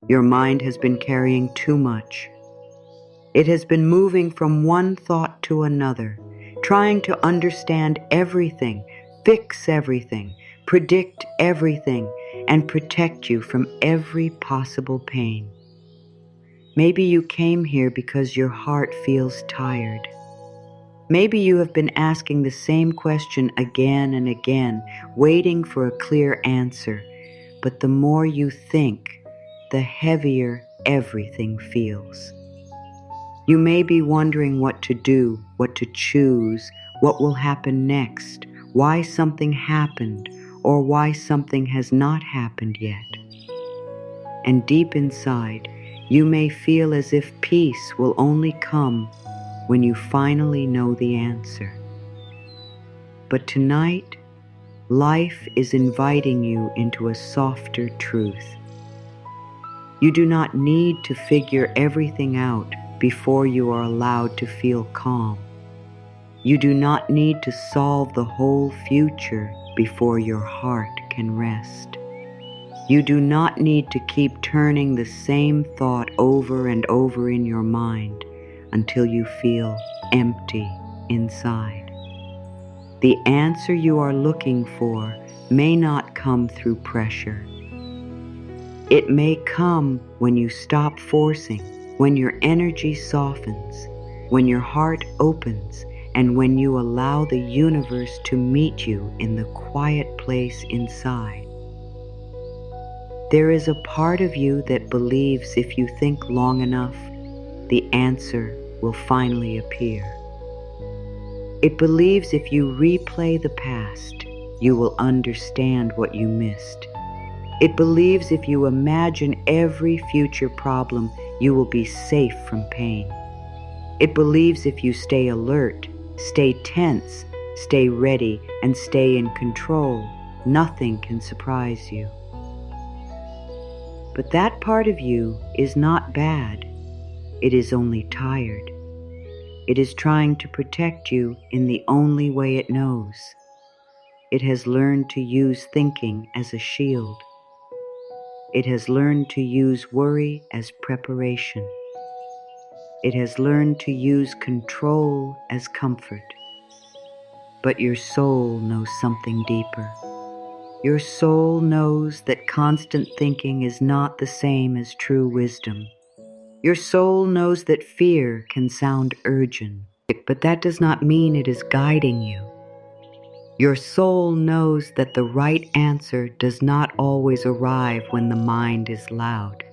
Your mind has been carrying too much. It has been moving from one thought to another, trying to understand everything, fix everything, predict everything, and protect you from every possible pain. Maybe you came here because your heart feels tired. Maybe you have been asking the same question again and again, waiting for a clear answer. But the more you think, the heavier everything feels. You may be wondering what to do, what to choose, what will happen next, why something happened, or why something has not happened yet. And deep inside, you may feel as if peace will only come when you finally know the answer. But tonight, life is inviting you into a softer truth. You do not need to figure everything out before you are allowed to feel calm. You do not need to solve the whole future before your heart can rest. You do not need to keep turning the same thought over and over in your mind until you feel empty inside. The answer you are looking for may not come through pressure. It may come when you stop forcing, when your energy softens, when your heart opens, and when you allow the universe to meet you in the quiet place inside. There is a part of you that believes if you think long enough, the answer will finally appear. It believes if you replay the past, you will understand what you missed. It believes if you imagine every future problem, you will be safe from pain. It believes if you stay alert, stay tense, stay ready, and stay in control, nothing can surprise you. But that part of you is not bad. It is only tired. It is trying to protect you in the only way it knows. It has learned to use thinking as a shield. It has learned to use worry as preparation. It has learned to use control as comfort. But your soul knows something deeper. Your soul knows that constant thinking is not the same as true wisdom. Your soul knows that fear can sound urgent, but that does not mean it is guiding you. Your soul knows that the right answer does not always arrive when the mind is loud.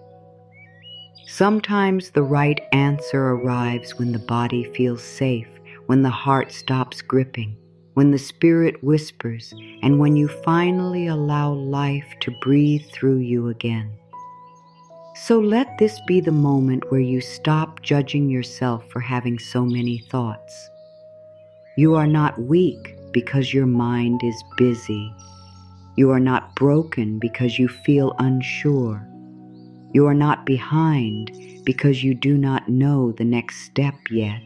Sometimes the right answer arrives when the body feels safe, when the heart stops gripping, when the spirit whispers, and when you finally allow life to breathe through you again. So let this be the moment where you stop judging yourself for having so many thoughts. You are not weak because your mind is busy. You are not broken because you feel unsure. You are not behind because you do not know the next step yet.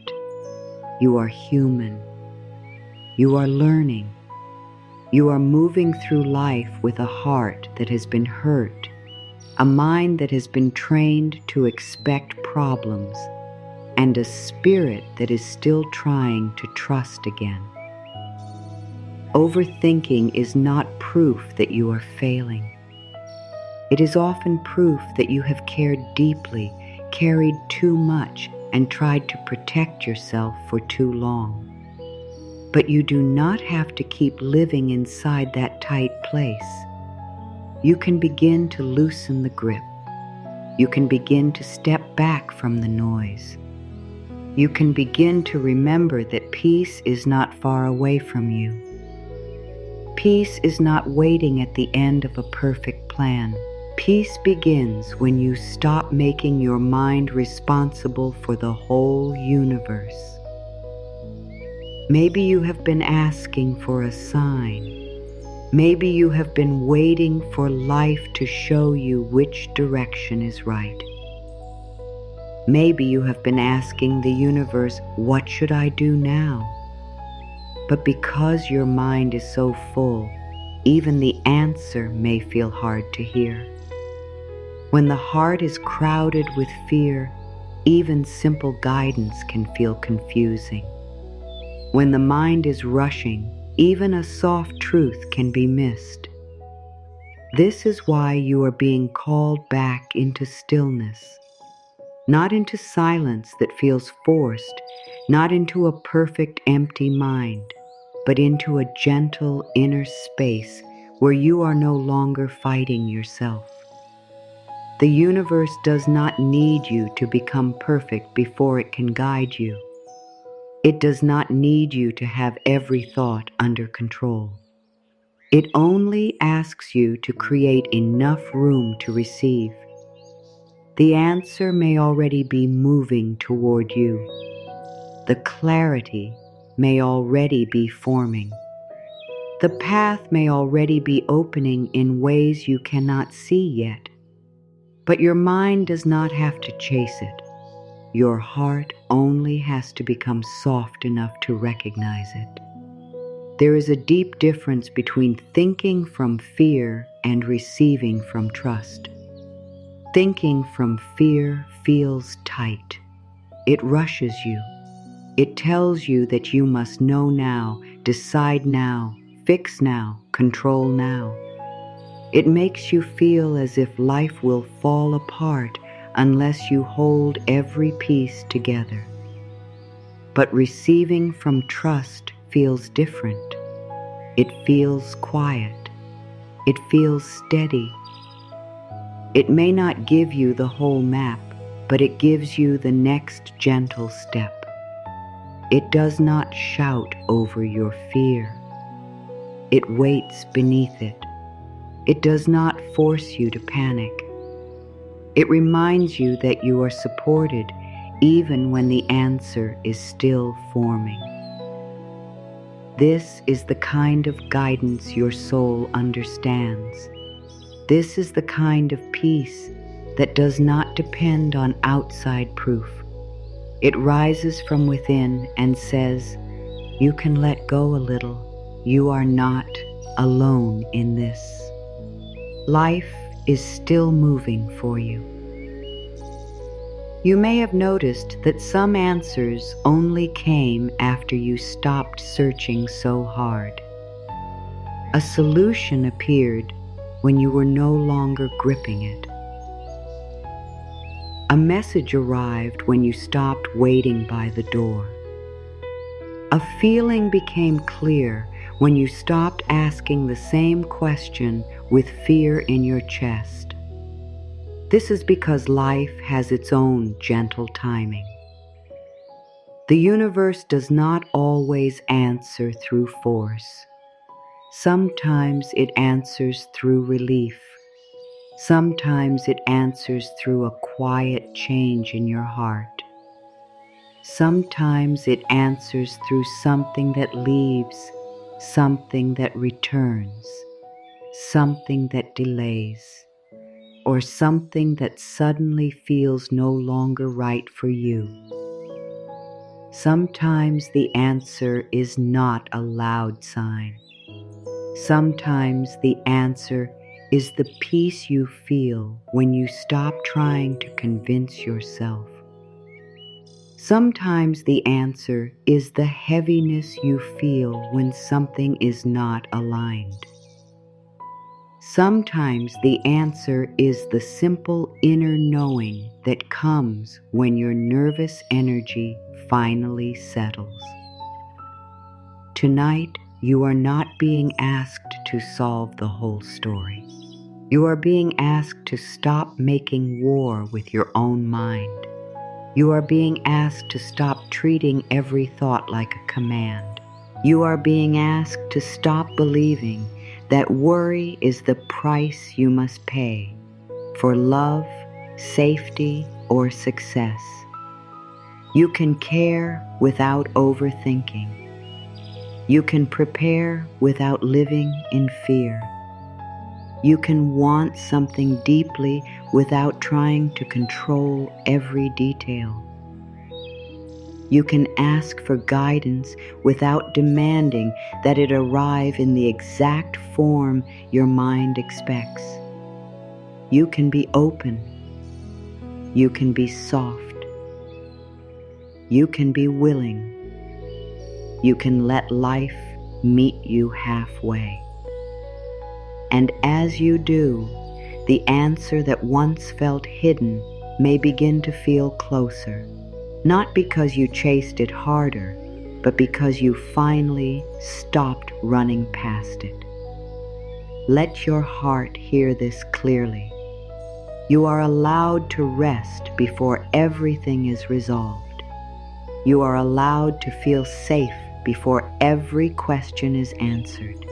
You are human. You are learning. You are moving through life with a heart that has been hurt, a mind that has been trained to expect problems, and a spirit that is still trying to trust again. Overthinking is not proof that you are failing. It is often proof that you have cared deeply, carried too much, and tried to protect yourself for too long. But you do not have to keep living inside that tight place. You can begin to loosen the grip. You can begin to step back from the noise. You can begin to remember that peace is not far away from you. Peace is not waiting at the end of a perfect plan. Peace begins when you stop making your mind responsible for the whole universe. Maybe you have been asking for a sign. Maybe you have been waiting for life to show you which direction is right. Maybe you have been asking the universe, what should I do now? But because your mind is so full, even the answer may feel hard to hear. When the heart is crowded with fear, even simple guidance can feel confusing. When the mind is rushing, even a soft truth can be missed. This is why you are being called back into stillness, not into silence that feels forced, not into a perfect empty mind, but into a gentle inner space where you are no longer fighting yourself. The universe does not need you to become perfect before it can guide you. It does not need you to have every thought under control. It only asks you to create enough room to receive. The answer may already be moving toward you. The clarity may already be forming. The path may already be opening in ways you cannot see yet. But your mind does not have to chase it. Your heart only has to become soft enough to recognize it. There is a deep difference between thinking from fear and receiving from trust. Thinking from fear feels tight. It rushes you. It tells you that you must know now, decide now, fix now, control now. It makes you feel as if life will fall apart unless you hold every piece together. But receiving from trust feels different. It feels quiet. It feels steady. It may not give you the whole map, but it gives you the next gentle step. It does not shout over your fear. It waits beneath it. It does not force you to panic. It reminds you that you are supported even when the answer is still forming. This is the kind of guidance your soul understands. This is the kind of peace that does not depend on outside proof. It rises from within and says, "You can let go a little. You are not alone in this." Life is still moving for you. You may have noticed that some answers only came after you stopped searching so hard. A solution appeared when you were no longer gripping it. A message arrived when you stopped waiting by the door. A feeling became clear when you stopped asking the same question with fear in your chest. This is because life has its own gentle timing. The universe does not always answer through force. Sometimes it answers through relief. Sometimes it answers through a quiet change in your heart. Sometimes it answers through something that leaves, something that returns, something that delays, or something that suddenly feels no longer right for you. Sometimes the answer is not a loud sign. Sometimes the answer is the peace you feel when you stop trying to convince yourself. Sometimes the answer is the heaviness you feel when something is not aligned. Sometimes the answer is the simple inner knowing that comes when your nervous energy finally settles. Tonight, you are not being asked to solve the whole story. You are being asked to stop making war with your own mind. You are being asked to stop treating every thought like a command. You are being asked to stop believing that worry is the price you must pay for love, safety, or success. You can care without overthinking. You can prepare without living in fear. You can want something deeply without trying to control every detail. You can ask for guidance without demanding that it arrive in the exact form your mind expects. You can be open. You can be soft. You can be willing. You can let life meet you halfway. And as you do, the answer that once felt hidden may begin to feel closer, not because you chased it harder, but because you finally stopped running past it. Let your heart hear this clearly. You are allowed to rest before everything is resolved. You are allowed to feel safe before every question is answered.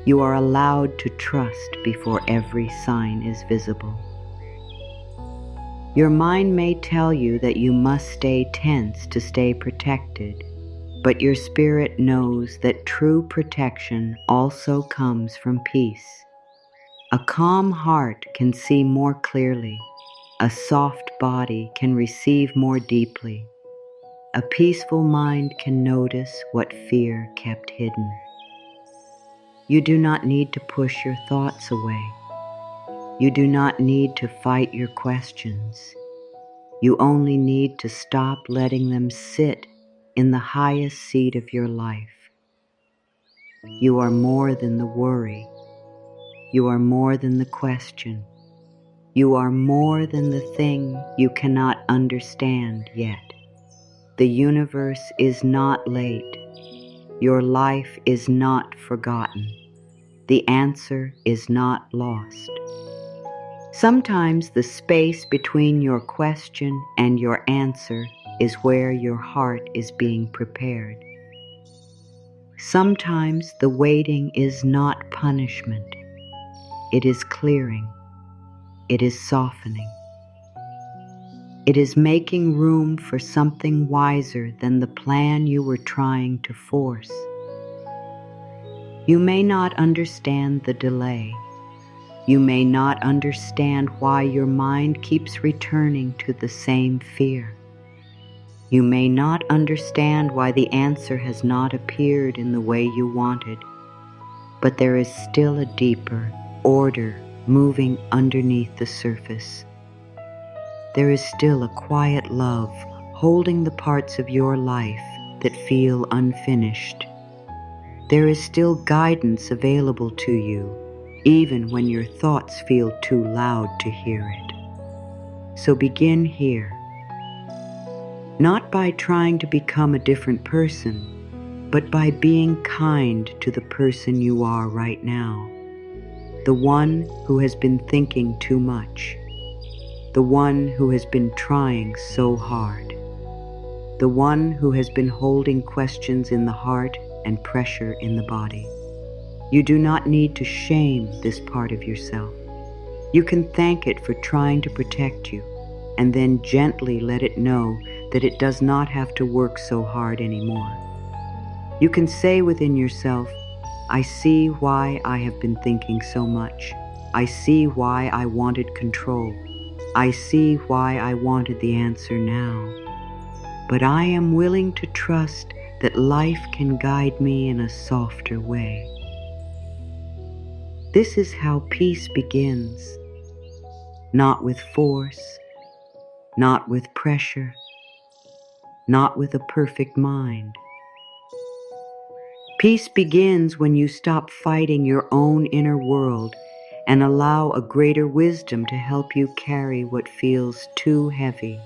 You are allowed to trust before every sign is visible. Your mind may tell you that you must stay tense to stay protected, but your spirit knows that true protection also comes from peace. A calm heart can see more clearly. A soft body can receive more deeply. A peaceful mind can notice what fear kept hidden. You do not need to push your thoughts away. You do not need to fight your questions. You only need to stop letting them sit in the highest seat of your life. You are more than the worry. You are more than the question. You are more than the thing you cannot understand yet. The universe is not late. Your life is not forgotten. The answer is not lost. Sometimes the space between your question and your answer is where your heart is being prepared. Sometimes the waiting is not punishment. It is clearing. It is softening. It is making room for something wiser than the plan you were trying to force. You may not understand the delay. You may not understand why your mind keeps returning to the same fear. You may not understand why the answer has not appeared in the way you wanted, but there is still a deeper order moving underneath the surface. There is still a quiet love holding the parts of your life that feel unfinished. There is still guidance available to you, even when your thoughts feel too loud to hear it. So begin here, not by trying to become a different person, but by being kind to the person you are right now, the one who has been thinking too much, the one who has been trying so hard, the one who has been holding questions in the heart and pressure in the body. You do not need to shame this part of yourself. You can thank it for trying to protect you, and then gently let it know that it does not have to work so hard anymore. You can say within yourself, I see why I have been thinking so much. I see why I wanted control. I see why I wanted the answer now. But I am willing to trust that life can guide me in a softer way. This is how peace begins, not with force, not with pressure, not with a perfect mind. Peace begins when you stop fighting your own inner world and allow a greater wisdom to help you carry what feels too heavy.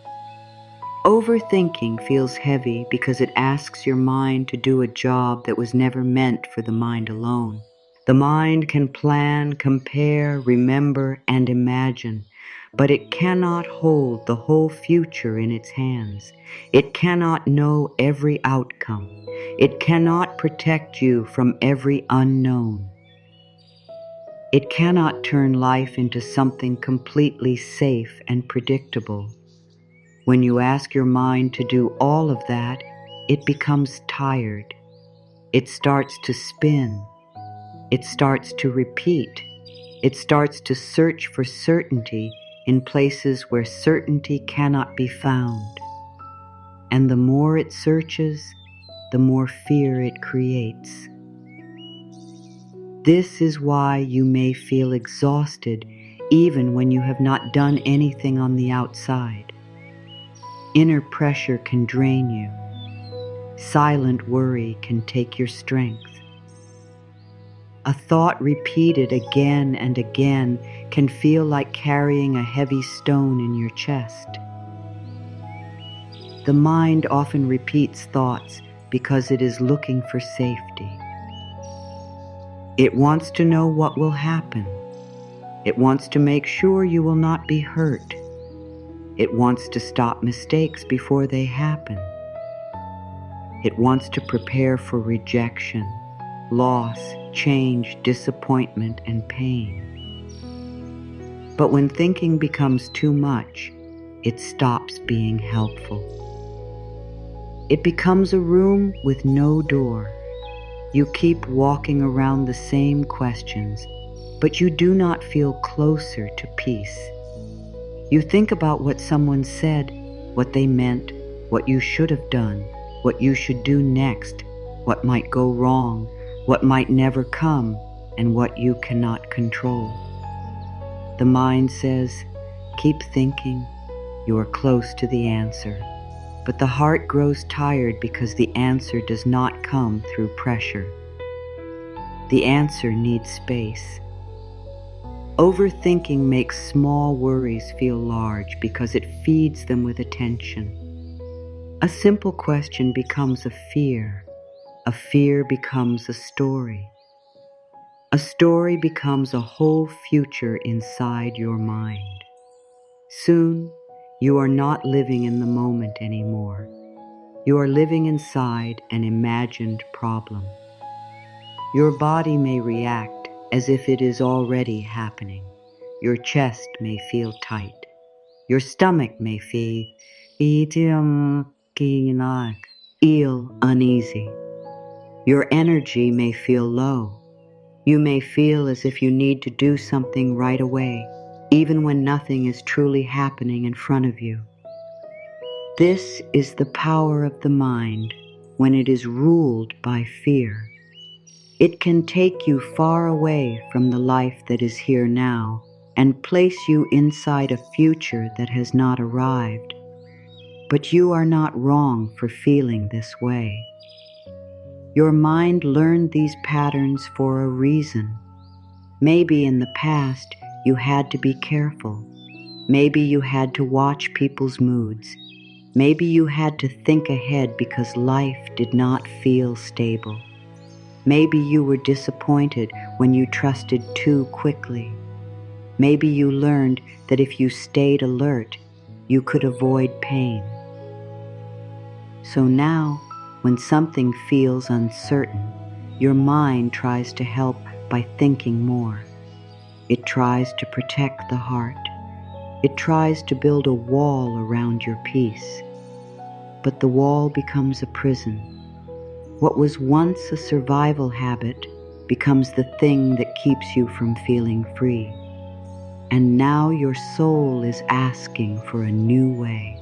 Overthinking feels heavy because it asks your mind to do a job that was never meant for the mind alone. The mind can plan, compare, remember, and imagine, but it cannot hold the whole future in its hands. It cannot know every outcome. It cannot protect you from every unknown. It cannot turn life into something completely safe and predictable. When you ask your mind to do all of that, it becomes tired. It starts to spin. It starts to repeat. It starts to search for certainty in places where certainty cannot be found. And the more it searches, the more fear it creates. This is why you may feel exhausted even when you have not done anything on the outside. Inner pressure can drain you. Silent worry can take your strength. A thought repeated again and again can feel like carrying a heavy stone in your chest. The mind often repeats thoughts because it is looking for safety. It wants to know what will happen. It wants to make sure you will not be hurt. It wants to stop mistakes before they happen. It wants to prepare for rejection, loss, change, disappointment, and pain. But when thinking becomes too much, it stops being helpful. It becomes a room with no door. You keep walking around the same questions, but you do not feel closer to peace. You think about what someone said, what they meant, what you should have done, what you should do next, what might go wrong, what might never come, and what you cannot control. The mind says, keep thinking, you are close to the answer. But the heart grows tired because the answer does not come through pressure. The answer needs space. Overthinking makes small worries feel large because it feeds them with attention. A simple question becomes a fear. A fear becomes a story. A story becomes a whole future inside your mind. Soon, you are not living in the moment anymore. You are living inside an imagined problem. Your body may react as if it is already happening. Your chest may feel tight. Your stomach may feel uneasy. Your energy may feel low. You may feel as if you need to do something right away, even when nothing is truly happening in front of you. This is the power of the mind when it is ruled by fear. It can take you far away from the life that is here now and place you inside a future that has not arrived. But you are not wrong for feeling this way. Your mind learned these patterns for a reason. Maybe in the past you had to be careful. Maybe you had to watch people's moods. Maybe you had to think ahead because life did not feel stable. Maybe you were disappointed when you trusted too quickly. Maybe you learned that if you stayed alert, you could avoid pain. So now, when something feels uncertain, your mind tries to help by thinking more. It tries to protect the heart. It tries to build a wall around your peace. But the wall becomes a prison. What was once a survival habit becomes the thing that keeps you from feeling free. And now your soul is asking for a new way.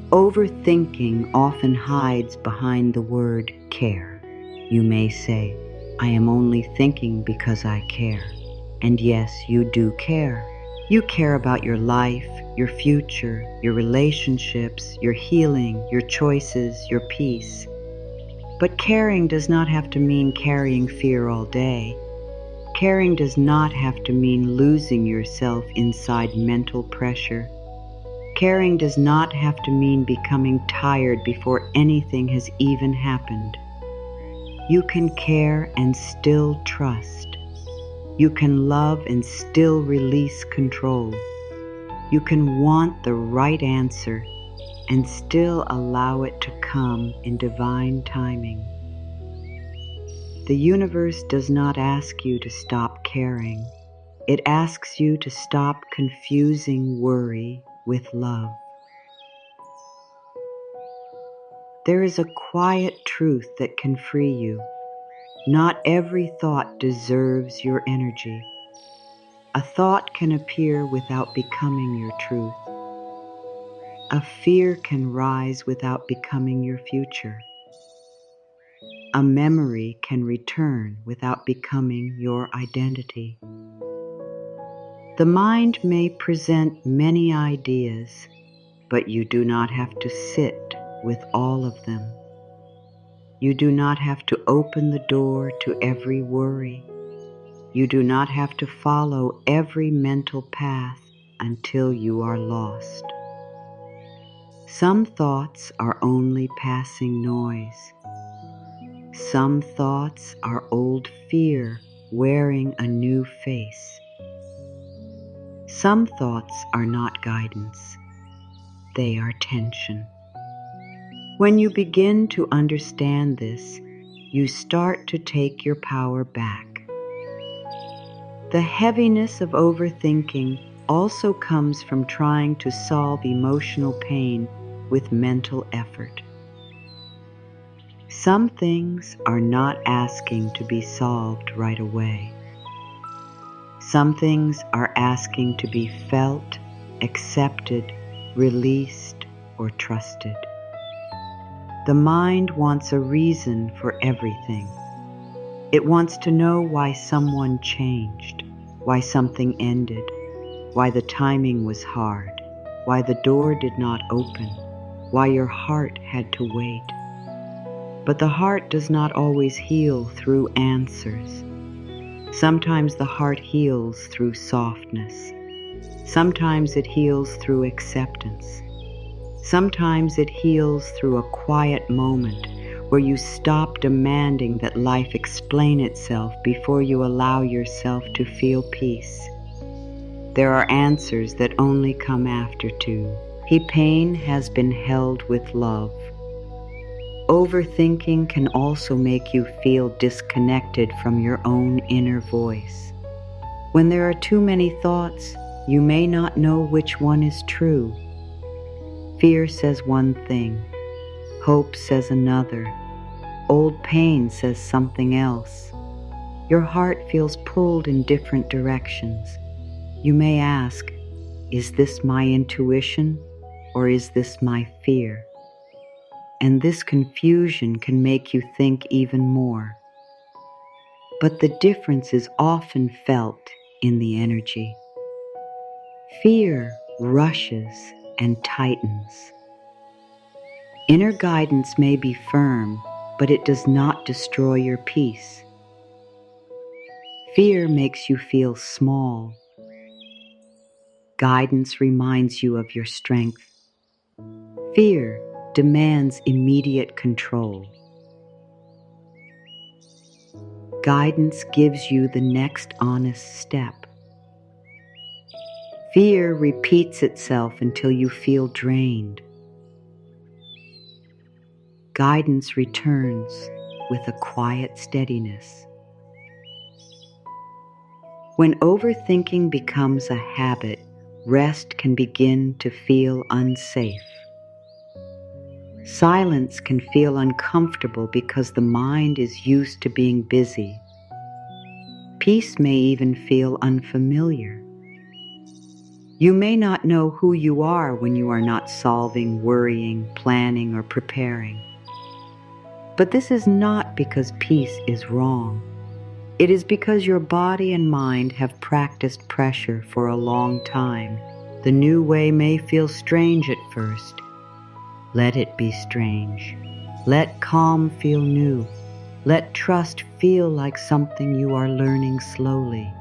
Overthinking often hides behind the word care. You may say, I am only thinking because I care. And yes, you do care. You care about your life, your future, your relationships, your healing, your choices, your peace. But caring does not have to mean carrying fear all day. Caring does not have to mean losing yourself inside mental pressure. Caring does not have to mean becoming tired before anything has even happened. You can care and still trust. You can love and still release control. You can want the right answer and still allow it to come in divine timing. The universe does not ask you to stop caring. It asks you to stop confusing worry with love. There is a quiet truth that can free you. Not every thought deserves your energy. A thought can appear without becoming your truth. A fear can rise without becoming your future. A memory can return without becoming your identity. The mind may present many ideas, but you do not have to sit with all of them. You do not have to open the door to every worry. You do not have to follow every mental path until you are lost. Some thoughts are only passing noise. Some thoughts are old fear wearing a new face. Some thoughts are not guidance. They are tension. When you begin to understand this, you start to take your power back. The heaviness of overthinking also comes from trying to solve emotional pain with mental effort. Some things are not asking to be solved right away. Some things are asking to be felt, accepted, released, or trusted. The mind wants a reason for everything. It wants to know why someone changed, why something ended, why the timing was hard, why the door did not open, why your heart had to wait. But the heart does not always heal through answers. Sometimes the heart heals through softness. Sometimes it heals through acceptance. Sometimes it heals through a quiet moment where you stop demanding that life explain itself before you allow yourself to feel peace. There are answers that only come after too. Pain has been held with love. Overthinking can also make you feel disconnected from your own inner voice. When there are too many thoughts, you may not know which one is true. Fear says one thing, hope says another, old pain says something else. Your heart feels pulled in different directions. You may ask, is this my intuition or is this my fear? And this confusion can make you think even more. But the difference is often felt in the energy. Fear rushes and tightens. Inner guidance may be firm, but it does not destroy your peace. Fear makes you feel small. Guidance reminds you of your strength. Fear demands immediate control. Guidance gives you the next honest step. Fear repeats itself until you feel drained. Guidance returns with a quiet steadiness. When overthinking becomes a habit, rest can begin to feel unsafe. Silence can feel uncomfortable because the mind is used to being busy. Peace may even feel unfamiliar. You may not know who you are when you are not solving, worrying, planning, or preparing. But this is not because peace is wrong. It is because your body and mind have practiced pressure for a long time. The new way may feel strange at first. Let it be strange. Let calm feel new. Let trust feel like something you are learning slowly.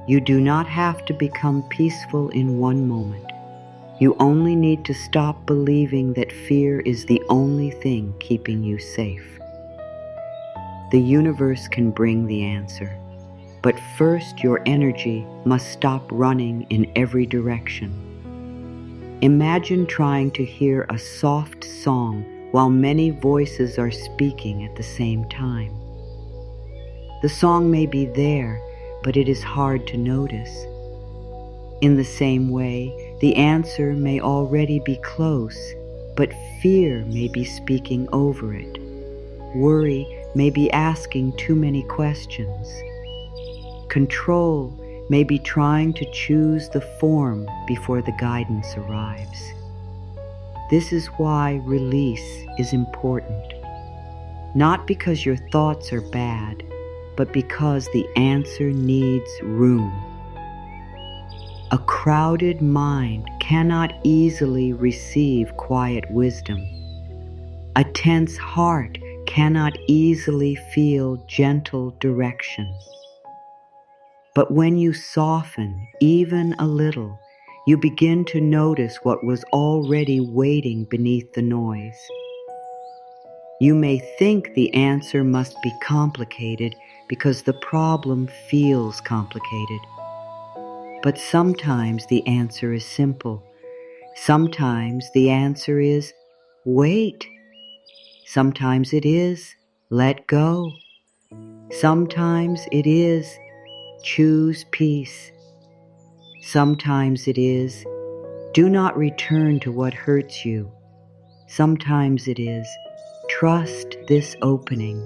You do not have to become peaceful in one moment. You only need to stop believing that fear is the only thing keeping you safe. The universe can bring the answer, but first your energy must stop running in every direction. Imagine trying to hear a soft song while many voices are speaking at the same time. The song may be there, but it is hard to notice. In the same way, the answer may already be close, but fear may be speaking over it. Worry may be asking too many questions. Control may be trying to choose the form before the guidance arrives. This is why release is important. Not because your thoughts are bad, but because the answer needs room. A crowded mind cannot easily receive quiet wisdom. A tense heart cannot easily feel gentle direction. But when you soften even a little, you begin to notice what was already waiting beneath the noise. You may think the answer must be complicated because the problem feels complicated. But sometimes the answer is simple. Sometimes the answer is wait. Sometimes it is let go. Sometimes it is choose peace. Sometimes it is do not return to what hurts you. Sometimes it is trust this opening.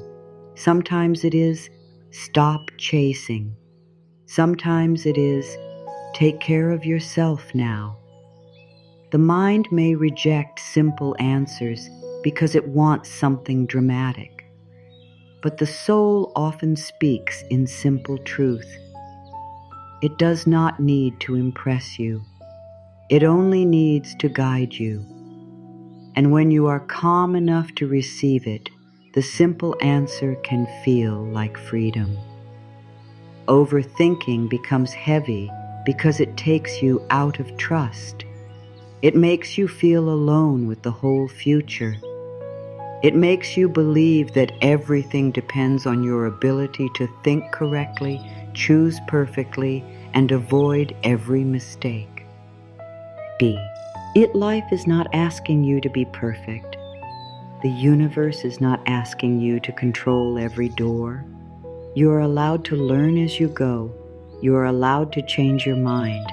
Sometimes it is stop chasing. Sometimes it is take care of yourself now. The mind may reject simple answers because it wants something dramatic. But the soul often speaks in simple truth. It does not need to impress you. It only needs to guide you. And when you are calm enough to receive it, the simple answer can feel like freedom. Overthinking becomes heavy because it takes you out of trust. It makes you feel alone with the whole future. It makes you believe that everything depends on your ability to think correctly, choose perfectly, and avoid every mistake. B. Life is not asking you to be perfect. The universe is not asking you to control every door. You are allowed to learn as you go. You are allowed to change your mind.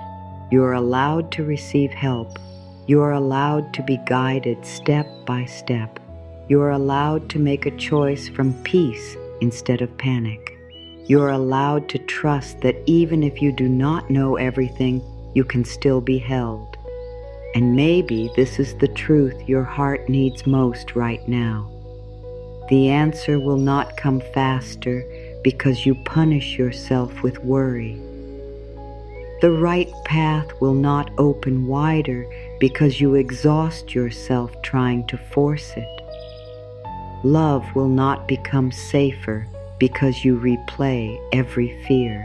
You are allowed to receive help. You are allowed to be guided step by step. You are allowed to make a choice from peace instead of panic. You are allowed to trust that even if you do not know everything, you can still be held. And maybe this is the truth your heart needs most right now. The answer will not come faster because you punish yourself with worry. The right path will not open wider because you exhaust yourself trying to force it. Love will not become safer because you replay every fear.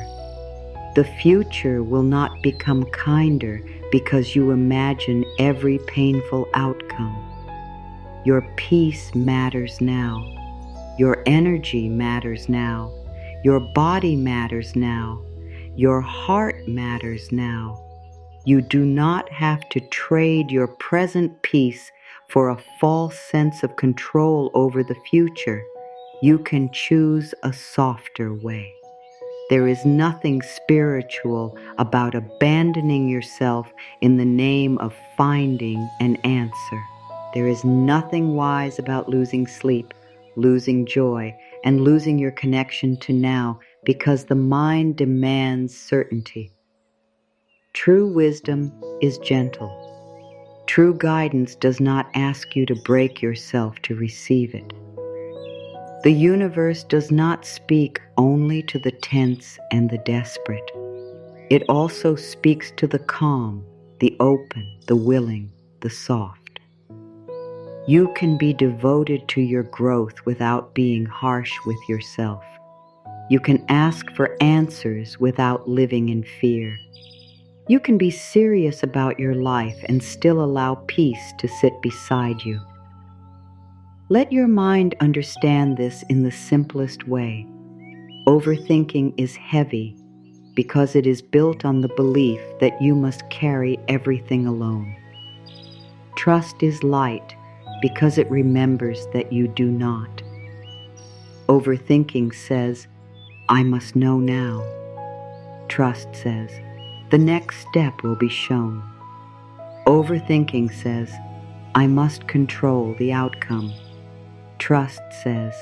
The future will not become kinder because you imagine every painful outcome. Your peace matters now. Your energy matters now. Your body matters now. Your heart matters now. You do not have to trade your present peace for a false sense of control over the future. You can choose a softer way. There is nothing spiritual about abandoning yourself in the name of finding an answer. There is nothing wise about losing sleep, losing joy, and losing your connection to now because the mind demands certainty. True wisdom is gentle. True guidance does not ask you to break yourself to receive it. The universe does not speak only to the tense and the desperate. It also speaks to the calm, the open, the willing, the soft. You can be devoted to your growth without being harsh with yourself. You can ask for answers without living in fear. You can be serious about your life and still allow peace to sit beside you. Let your mind understand this in the simplest way. Overthinking is heavy because it is built on the belief that you must carry everything alone. Trust is light because it remembers that you do not. Overthinking says, I must know now. Trust says, the next step will be shown. Overthinking says, I must control the outcome. Trust says,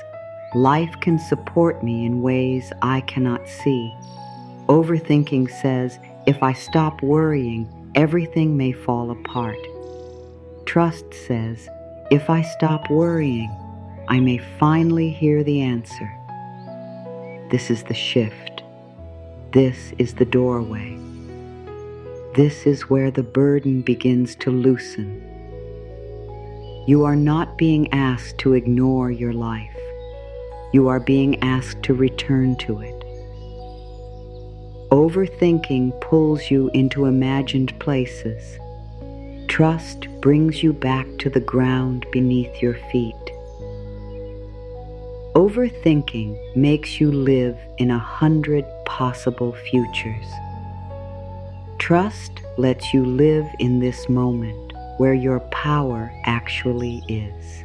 life can support me in ways I cannot see. Overthinking says, if I stop worrying, everything may fall apart. Trust says, if I stop worrying, I may finally hear the answer. This is the shift. This is the doorway. this is where the burden begins to loosen. You are not being asked to ignore your life. You are being asked to return to it. Overthinking pulls you into imagined places. Trust brings you back to the ground beneath your feet. Overthinking makes you live in 100 possible futures. Trust lets you live in this moment where your power actually is.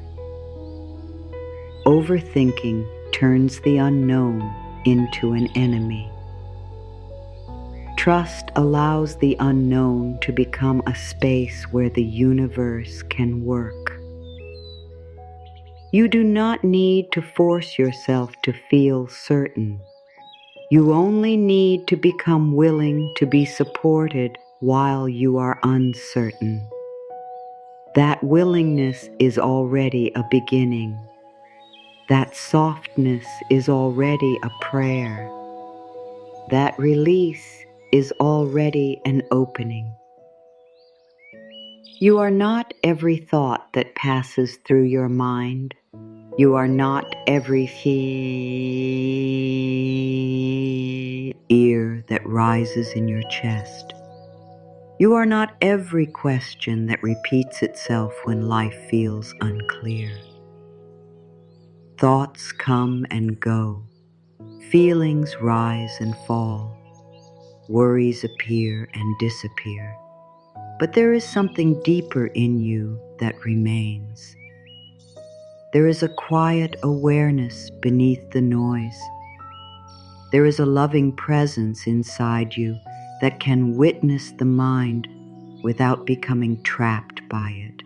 Overthinking turns the unknown into an enemy. Trust allows the unknown to become a space where the universe can work. You do not need to force yourself to feel certain. You only need to become willing to be supported while you are uncertain. That willingness is already a beginning. That softness is already a prayer. That release is already an opening. You are not every thought that passes through your mind. You are not every ear that rises in your chest. You are not every question that repeats itself when life feels unclear. Thoughts come and go. Feelings rise and fall. Worries appear and disappear. But there is something deeper in you that remains. There is a quiet awareness beneath the noise. There is a loving presence inside you that can witness the mind without becoming trapped by it.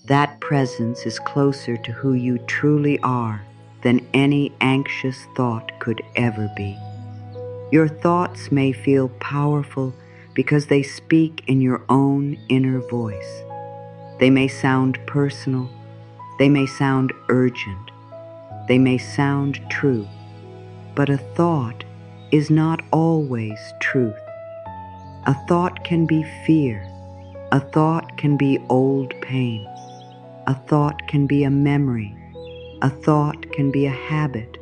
That presence is closer to who you truly are than any anxious thought could ever be. Your thoughts may feel powerful because they speak in your own inner voice. They may sound personal. They may sound urgent. They may sound true. But a thought is not always truth. A thought can be fear. A thought can be old pain. A thought can be a memory. A thought can be a habit.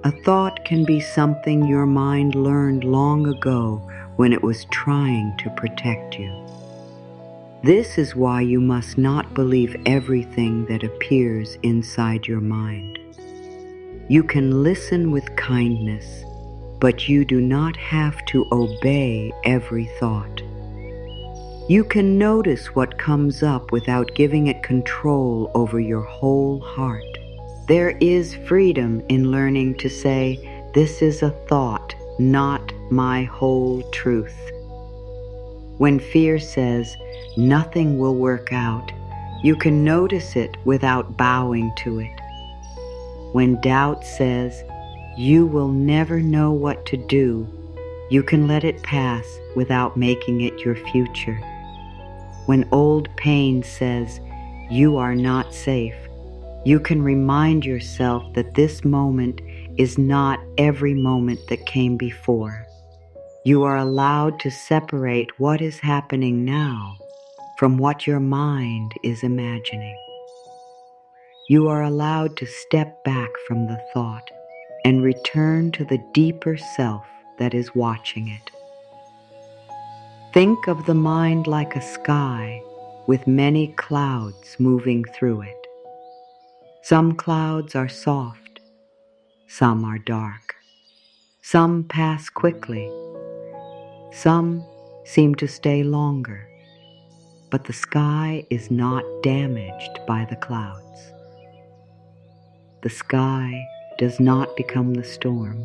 A thought can be something your mind learned long ago when it was trying to protect you. This is why you must not believe everything that appears inside your mind. You can listen with kindness, but you do not have to obey every thought. You can notice what comes up without giving it control over your whole heart. There is freedom in learning to say, "This is a thought, not my whole truth." When fear says, "Nothing will work out," you can notice it without bowing to it. When doubt says, "You will never know what to do," you can let it pass without making it your future. When old pain says, "You are not safe," you can remind yourself that this moment is not every moment that came before. You are allowed to separate what is happening now from what your mind is imagining. You are allowed to step back from the thought and return to the deeper self that is watching it. Think of the mind like a sky with many clouds moving through it. Some clouds are soft, some are dark, some pass quickly, some seem to stay longer, but the sky is not damaged by the clouds. The sky does not become the storm.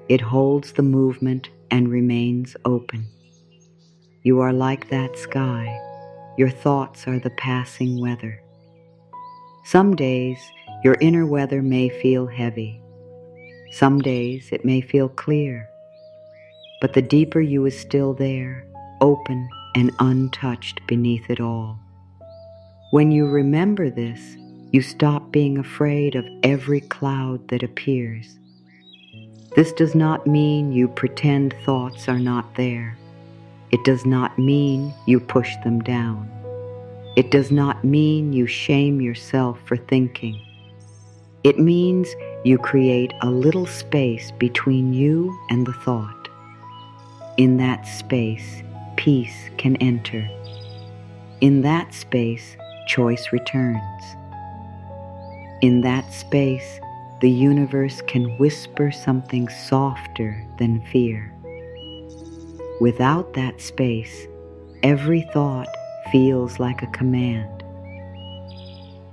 It holds the movement and remains open. You are like that sky. Your thoughts are the passing weather. Some days, your inner weather may feel heavy. Some days, it may feel clear. But the deeper you is still there, open and untouched beneath it all. When you remember this, you stop being afraid of every cloud that appears. This does not mean you pretend thoughts are not there. It does not mean you push them down. It does not mean you shame yourself for thinking. It means you create a little space between you and the thought. In that space, peace can enter. In that space, choice returns. In that space, the universe can whisper something softer than fear. Without that space, every thought feels like a command.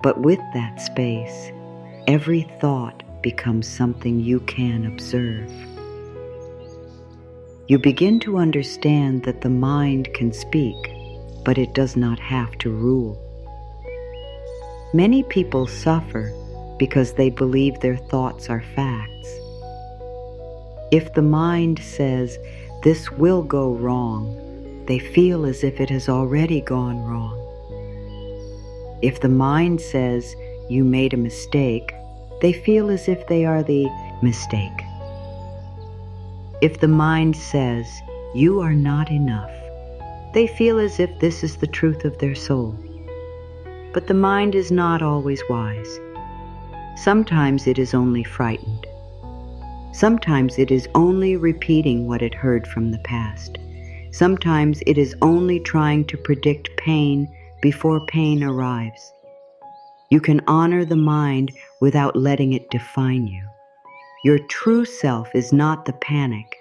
But with that space, every thought becomes something you can observe. You begin to understand that the mind can speak, but it does not have to rule. Many people suffer because they believe their thoughts are facts. If the mind says, "This will go wrong," they feel as if it has already gone wrong. If the mind says, "You made a mistake," they feel as if they are the mistake. If the mind says, "You are not enough," they feel as if this is the truth of their soul. But the mind is not always wise. Sometimes it is only frightened. Sometimes it is only repeating what it heard from the past. Sometimes it is only trying to predict pain before pain arrives. You can honor the mind without letting it define you. Your true self is not the panic.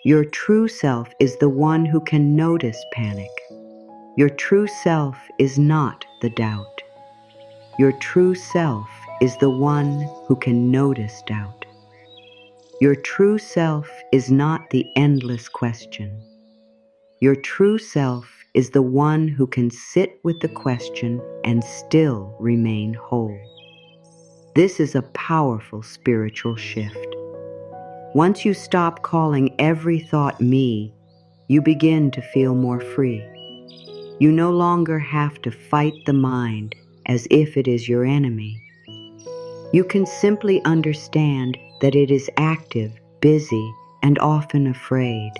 Your true self is the one who can notice panic. Your true self is not the doubt. Your true self is the one who can notice doubt. Your true self is not the endless question. Your true self is the one who can sit with the question and still remain whole. This is a powerful spiritual shift. Once you stop calling every thought me, you begin to feel more free. You no longer have to fight the mind as if it is your enemy. You can simply understand that it is active, busy, and often afraid.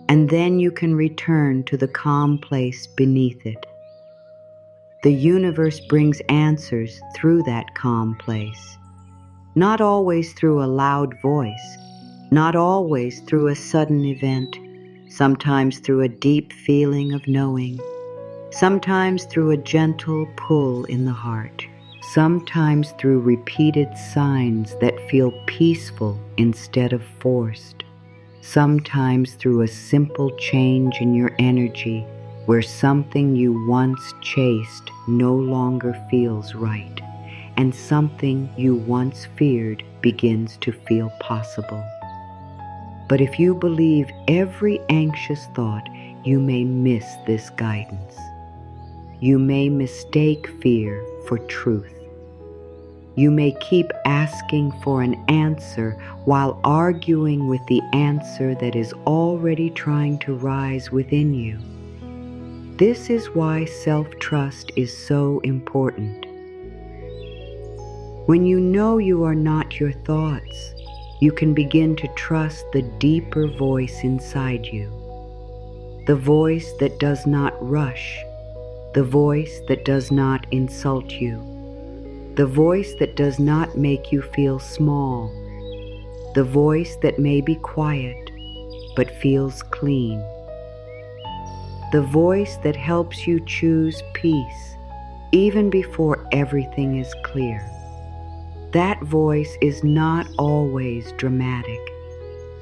And then you can return to the calm place beneath it. The universe brings answers through that calm place. Not always through a loud voice, not always through a sudden event, sometimes through a deep feeling of knowing, sometimes through a gentle pull in the heart, sometimes through repeated signs that feel peaceful instead of forced, sometimes through a simple change in your energy where something you once chased no longer feels right, and something you once feared begins to feel possible. But if you believe every anxious thought, you may miss this guidance. You may mistake fear for truth. You may keep asking for an answer while arguing with the answer that is already trying to rise within you. This is why self-trust is so important. When you know you are not your thoughts, you can begin to trust the deeper voice inside you. The voice that does not rush, the voice that does not insult you, the voice that does not make you feel small, the voice that may be quiet but feels clean, the voice that helps you choose peace even before everything is clear. That voice is not always dramatic.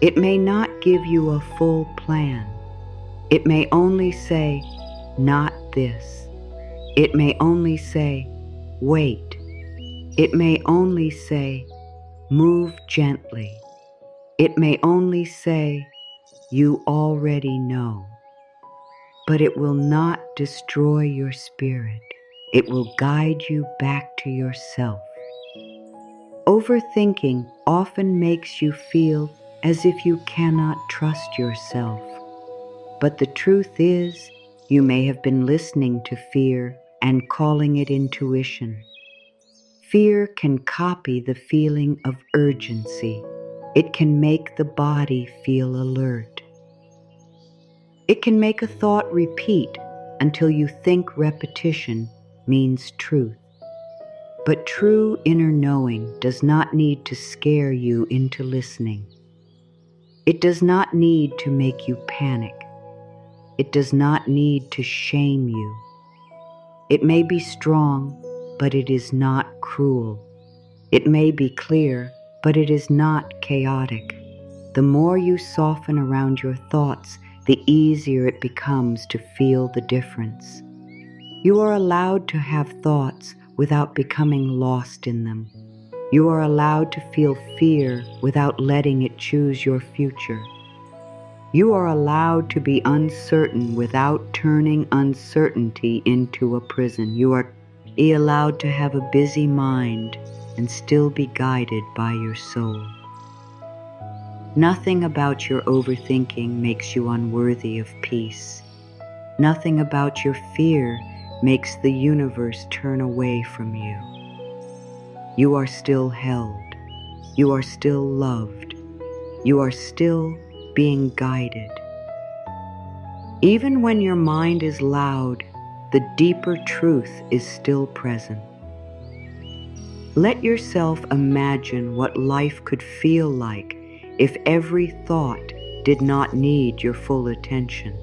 It may not give you a full plan. It may only say, "Not this." It may only say, "Wait." It may only say, "Move gently." It may only say, "You already know." But it will not destroy your spirit. It will guide you back to yourself. Overthinking often makes you feel as if you cannot trust yourself. But the truth is, you may have been listening to fear and calling it intuition. Fear can copy the feeling of urgency. It can make the body feel alert. It can make a thought repeat until you think repetition means truth. But true inner knowing does not need to scare you into listening. It does not need to make you panic. It does not need to shame you. It may be strong, but it is not cruel. It may be clear, but it is not chaotic. The more you soften around your thoughts, the easier it becomes to feel the difference. You are allowed to have thoughts without becoming lost in them. You are allowed to feel fear without letting it choose your future. You are allowed to be uncertain without turning uncertainty into a prison. You are allowed to have a busy mind and still be guided by your soul. Nothing about your overthinking makes you unworthy of peace. Nothing about your fear makes the universe turn away from you. You are still held. You are still loved. You are still being guided. Even when your mind is loud, the deeper truth is still present. Let yourself imagine what life could feel like if every thought did not need your full attention.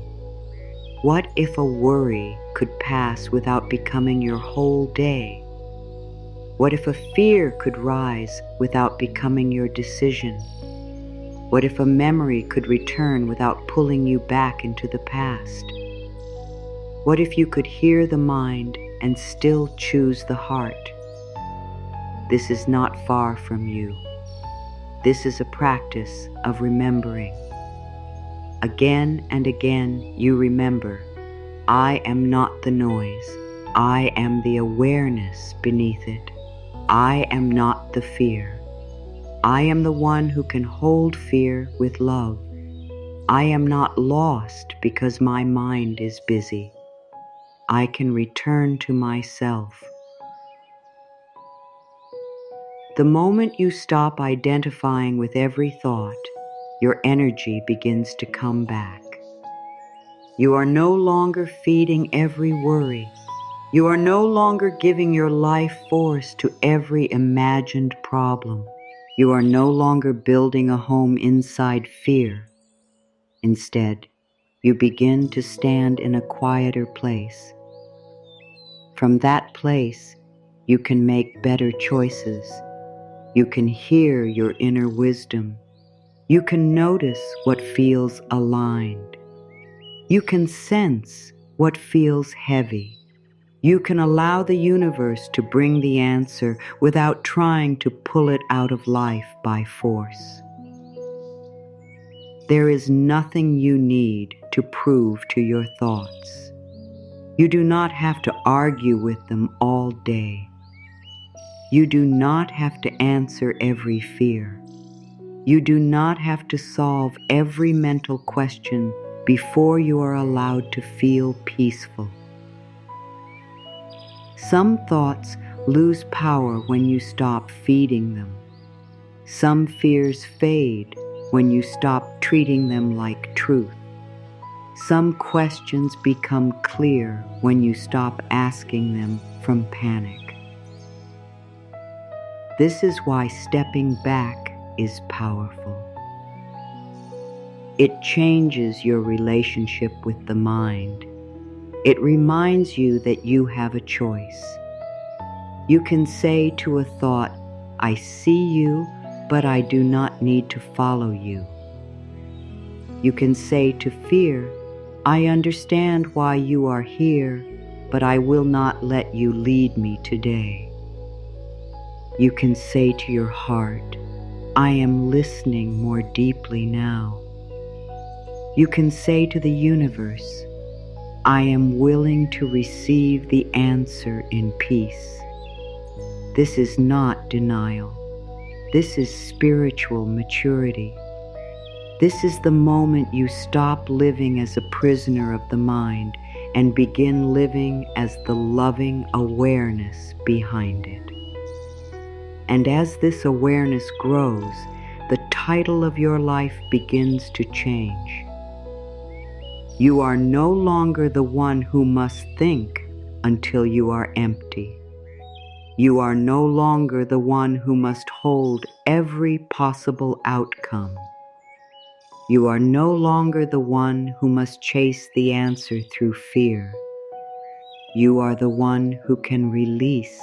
What if a worry could pass without becoming your whole day? What if a fear could rise without becoming your decision? What if a memory could return without pulling you back into the past? What if you could hear the mind and still choose the heart? This is not far from you. This is a practice of remembering. Again and again you remember, I am not the noise. I am the awareness beneath it. I am not the fear. I am the one who can hold fear with love. I am not lost because my mind is busy. I can return to myself. The moment you stop identifying with every thought, your energy begins to come back. You are no longer feeding every worry. You are no longer giving your life force to every imagined problem. You are no longer building a home inside fear. Instead, you begin to stand in a quieter place. From that place, you can make better choices. You can hear your inner wisdom. You can notice what feels aligned. You can sense what feels heavy. You can allow the universe to bring the answer without trying to pull it out of life by force. There is nothing you need to prove to your thoughts. You do not have to argue with them all day. You do not have to answer every fear. You do not have to solve every mental question before you are allowed to feel peaceful. Some thoughts lose power when you stop feeding them. Some fears fade when you stop treating them like truth. Some questions become clear when you stop asking them from panic. This is why stepping back is powerful. It changes your relationship with the mind. It reminds you that you have a choice. You can say to a thought, I see you, but I do not need to follow you. You can say to fear, I understand why you are here, but I will not let you lead me today. You can say to your heart, I am listening more deeply now. You can say to the universe, I am willing to receive the answer in peace. This is not denial. This is spiritual maturity. This is the moment you stop living as a prisoner of the mind and begin living as the loving awareness behind it. And as this awareness grows, the title of your life begins to change. You are no longer the one who must think until you are empty. You are no longer the one who must hold every possible outcome. You are no longer the one who must chase the answer through fear. You are the one who can release.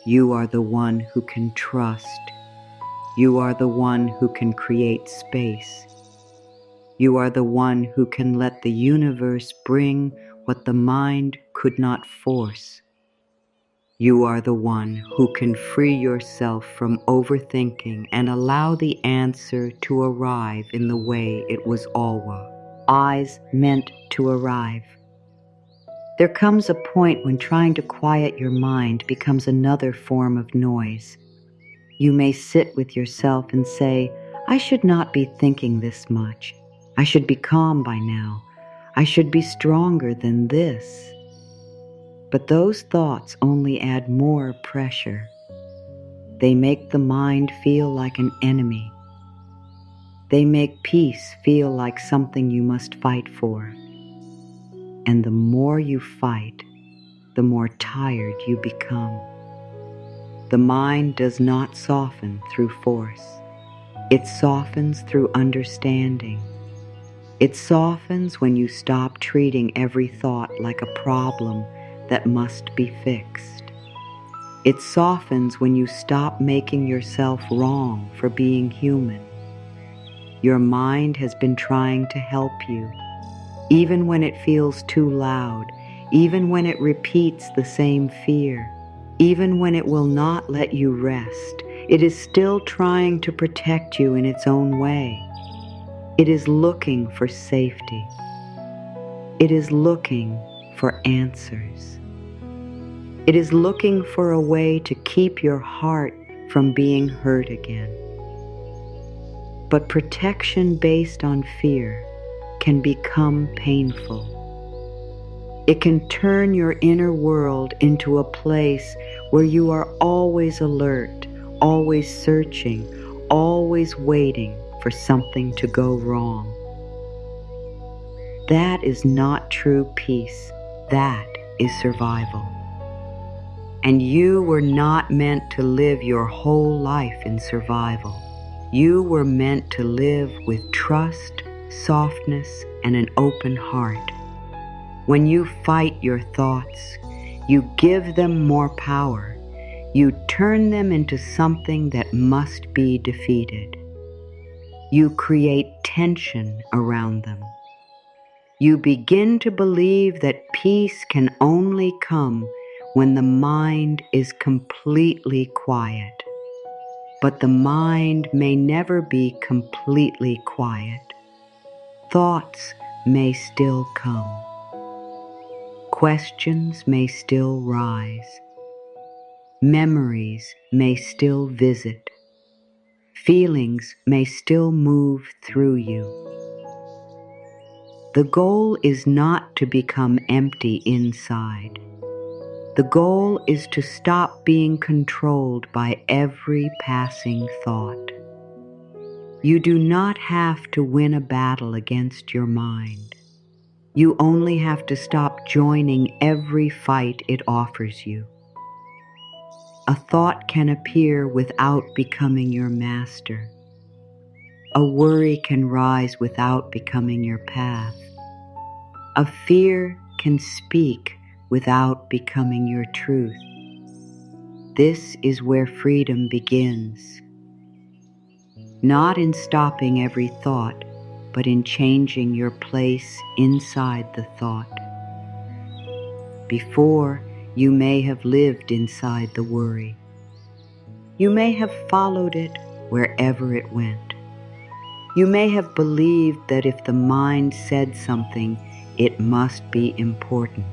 You are the one who can trust. You are the one who can create space. You are the one who can let the universe bring what the mind could not force. You are the one who can free yourself from overthinking and allow the answer to arrive in the way it was always meant to arrive. There comes a point when trying to quiet your mind becomes another form of noise. You may sit with yourself and say, I should not be thinking this much. I should be calm by now. I should be stronger than this. But those thoughts only add more pressure. They make the mind feel like an enemy. They make peace feel like something you must fight for. And the more you fight, the more tired you become. The mind does not soften through force. It softens through understanding. It softens when you stop treating every thought like a problem that must be fixed. It softens when you stop making yourself wrong for being human. Your mind has been trying to help you, even when it feels too loud, even when it repeats the same fear, even when it will not let you rest. It is still trying to protect you in its own way. It is looking for safety. It is looking for answers. It is looking for a way to keep your heart from being hurt again. But protection based on fear can become painful. It can turn your inner world into a place where you are always alert, always searching, always waiting for something to go wrong. That is not true peace. That is survival. And you were not meant to live your whole life in survival. You were meant to live with trust, softness, and an open heart. When you fight your thoughts, you give them more power. You turn them into something that must be defeated. You create tension around them. You begin to believe that peace can only come when the mind is completely quiet. But the mind may never be completely quiet. Thoughts may still come. Questions may still rise. Memories may still visit. Feelings may still move through you. The goal is not to become empty inside. The goal is to stop being controlled by every passing thought. You do not have to win a battle against your mind. You only have to stop joining every fight it offers you. A thought can appear without becoming your master. A worry can rise without becoming your path. A fear can speak without becoming your truth. This is where freedom begins. Not in stopping every thought, but in changing your place inside the thought. Before, you may have lived inside the worry. You may have followed it wherever it went. You may have believed that if the mind said something, it must be important.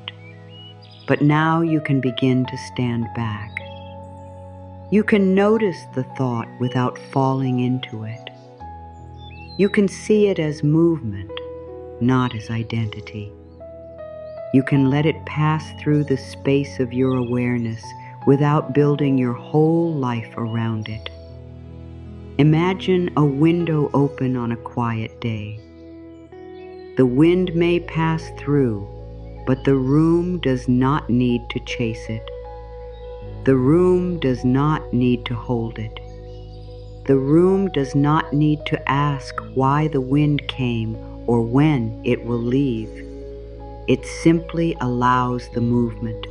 But now you can begin to stand back. You can notice the thought without falling into it. You can see it as movement, not as identity. You can let it pass through the space of your awareness without building your whole life around it. Imagine a window open on a quiet day. The wind may pass through, but the room does not need to chase it. The room does not need to hold it. The room does not need to ask why the wind came or when it will leave. It simply allows the movement.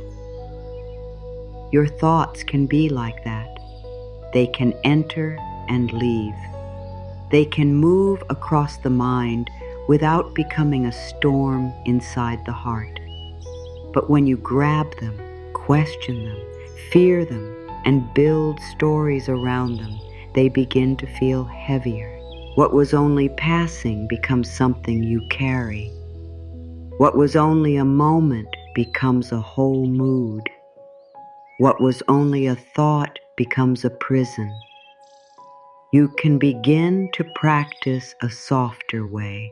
Your thoughts can be like that. They can enter and leave. They can move across the mind without becoming a storm inside the heart. But when you grab them, question them, fear them, and build stories around them, they begin to feel heavier. What was only passing becomes something you carry. What was only a moment becomes a whole mood. What was only a thought becomes a prison. You can begin to practice a softer way.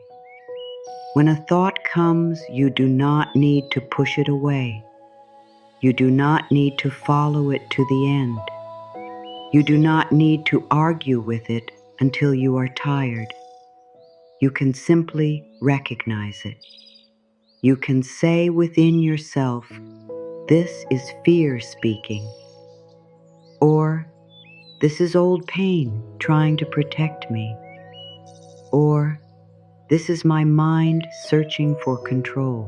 When a thought comes, you do not need to push it away. You do not need to follow it to the end. You do not need to argue with it until you are tired. You can simply recognize it. You can say within yourself, "This is fear speaking," or "This is old pain trying to protect me," or "This is my mind searching for control."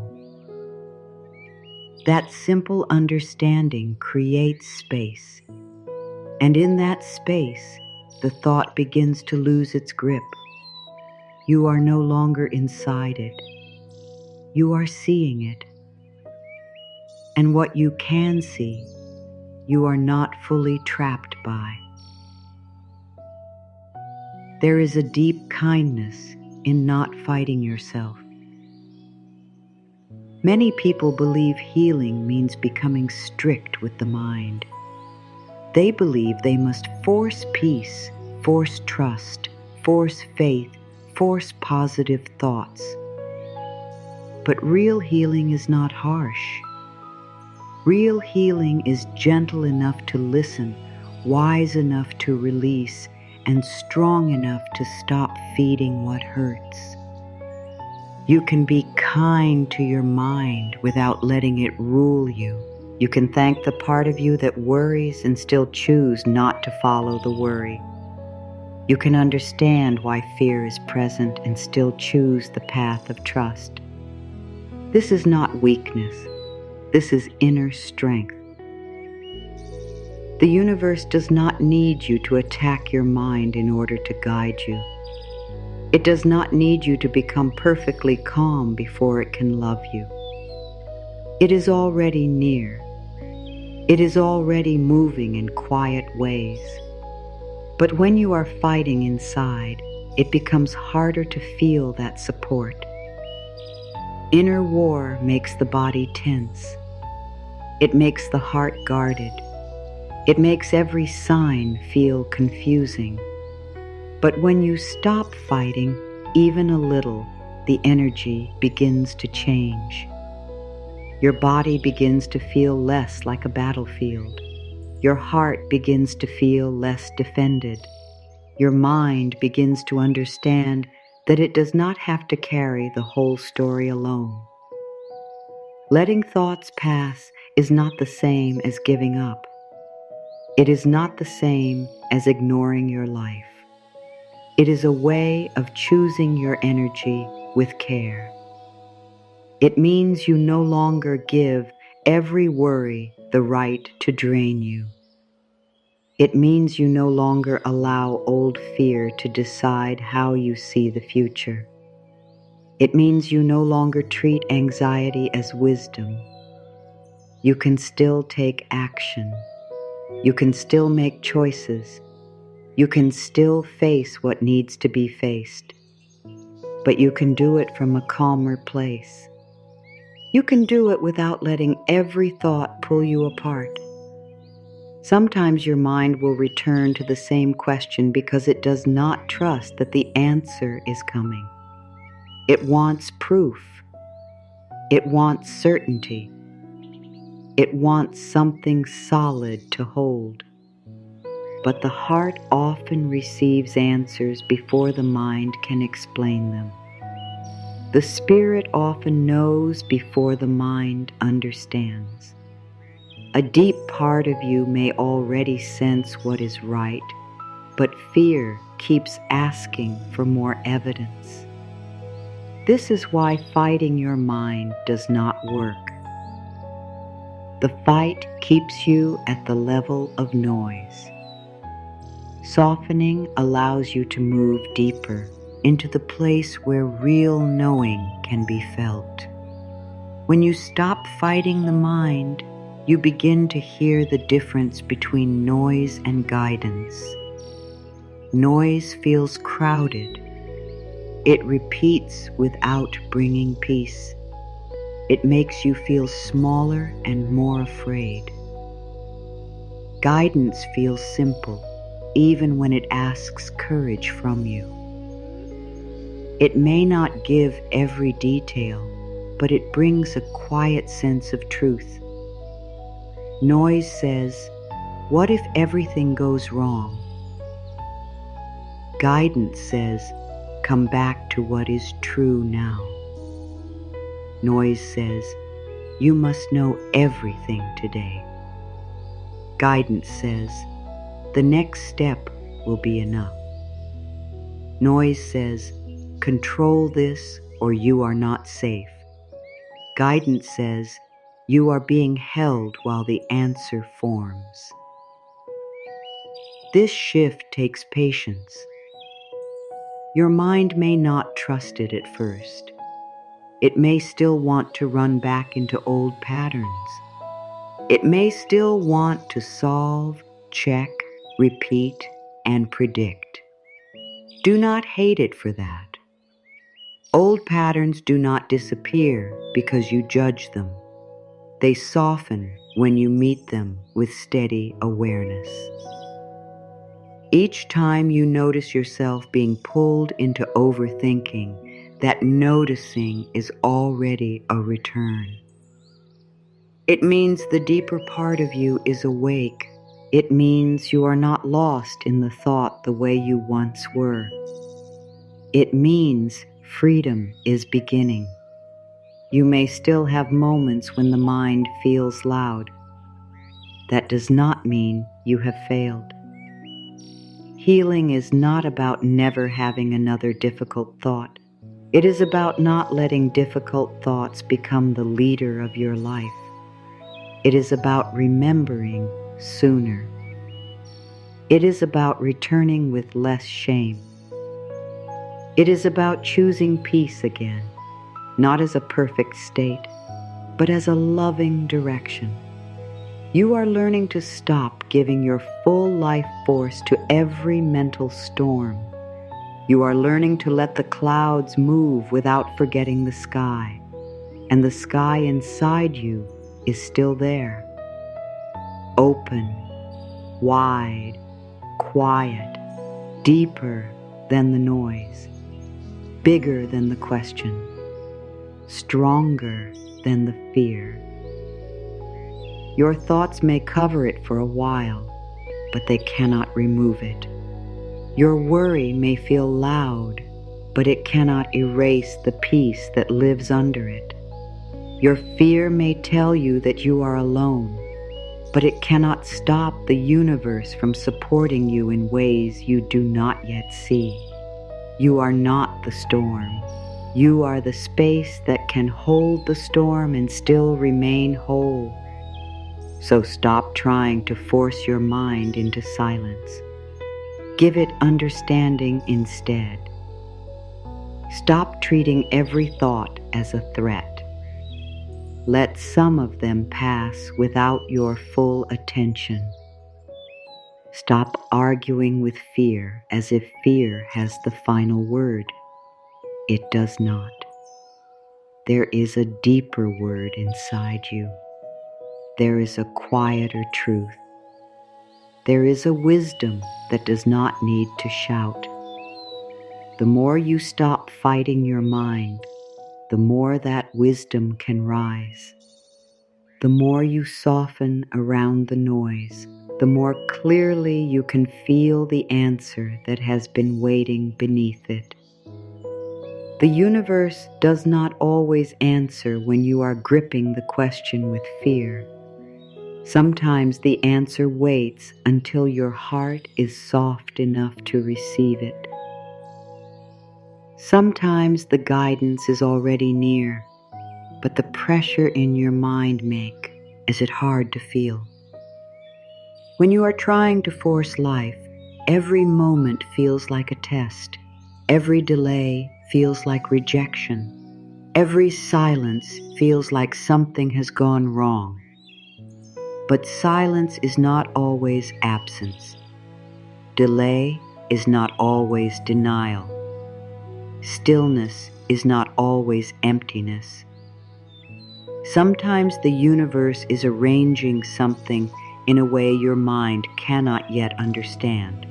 That simple understanding creates space, and in that space, the thought begins to lose its grip. You are no longer inside it. You are seeing it. And what you can see, you are not fully trapped by. There is a deep kindness in not fighting yourself. Many people believe healing means becoming strict with the mind. They believe they must force peace, force trust, force faith, force positive thoughts. But real healing is not harsh. Real healing is gentle enough to listen, wise enough to release, and strong enough to stop feeding what hurts. You can be kind to your mind without letting it rule you. You can thank the part of you that worries and still choose not to follow the worry. You can understand why fear is present and still choose the path of trust. This is not weakness. This is inner strength. The universe does not need you to attack your mind in order to guide you. It does not need you to become perfectly calm before it can love you. It is already near. It is already moving in quiet ways. But when you are fighting inside, it becomes harder to feel that support. Inner war makes the body tense. It makes the heart guarded. It makes every sign feel confusing. But when you stop fighting, even a little, the energy begins to change. Your body begins to feel less like a battlefield. Your heart begins to feel less defended. Your mind begins to understand that it does not have to carry the whole story alone. Letting thoughts pass is not the same as giving up. It is not the same as ignoring your life. It is a way of choosing your energy with care. It means you no longer give every worry the right to drain you. It means you no longer allow old fear to decide how you see the future. It means you no longer treat anxiety as wisdom. You can still take action. You can still make choices. You can still face what needs to be faced. But you can do it from a calmer place. You can do it without letting every thought pull you apart. Sometimes your mind will return to the same question because it does not trust that the answer is coming. It wants proof. It wants certainty. It wants something solid to hold. But the heart often receives answers before the mind can explain them. The spirit often knows before the mind understands. A deep part of you may already sense what is right, but fear keeps asking for more evidence. This is why fighting your mind does not work. The fight keeps you at the level of noise. Softening allows you to move deeper into the place where real knowing can be felt. When you stop fighting the mind, you begin to hear the difference between noise and guidance. Noise feels crowded. It repeats without bringing peace. It makes you feel smaller and more afraid. Guidance feels simple, even when it asks courage from you. It may not give every detail, but it brings a quiet sense of truth. Noise says, "What if everything goes wrong?" Guidance says, "Come back to what is true now." Noise says, "You must know everything today." Guidance says, "The next step will be enough." Noise says, "Control this or you are not safe." Guidance says, "You are being held while the answer forms." This shift takes patience. Your mind may not trust it at first. It may still want to run back into old patterns. It may still want to solve, check, repeat, and predict. Do not hate it for that. Old patterns do not disappear because you judge them. They soften when you meet them with steady awareness. Each time you notice yourself being pulled into overthinking, that noticing is already a return. It means the deeper part of you is awake. It means you are not lost in the thought the way you once were. It means freedom is beginning. You may still have moments when the mind feels loud. That does not mean you have failed. Healing is not about never having another difficult thought. It is about not letting difficult thoughts become the leader of your life. It is about remembering sooner. It is about returning with less shame. It is about choosing peace again, not as a perfect state, but as a loving direction. You are learning to stop giving your full life force to every mental storm. You are learning to let the clouds move without forgetting the sky, and the sky inside you is still there. Open, wide, quiet, deeper than the noise, bigger than the question, stronger than the fear. Your thoughts may cover it for a while, but they cannot remove it. Your worry may feel loud, but it cannot erase the peace that lives under it. Your fear may tell you that you are alone, but it cannot stop the universe from supporting you in ways you do not yet see. You are not the storm. You are the space that can hold the storm and still remain whole. So stop trying to force your mind into silence. Give it understanding instead. Stop treating every thought as a threat. Let some of them pass without your full attention. Stop arguing with fear as if fear has the final word. It does not. There is a deeper word inside you. There is a quieter truth. There is a wisdom that does not need to shout. The more you stop fighting your mind, the more that wisdom can rise. The more you soften around the noise, the more clearly you can feel the answer that has been waiting beneath it. The universe does not always answer when you are gripping the question with fear. Sometimes the answer waits until your heart is soft enough to receive it. Sometimes the guidance is already near, but the pressure in your mind is it hard to feel. When you are trying to force life, every moment feels like a test. Every delay feels like rejection. Every silence feels like something has gone wrong. But silence is not always absence. Delay is not always denial. Stillness is not always emptiness. Sometimes the universe is arranging something in a way your mind cannot yet understand.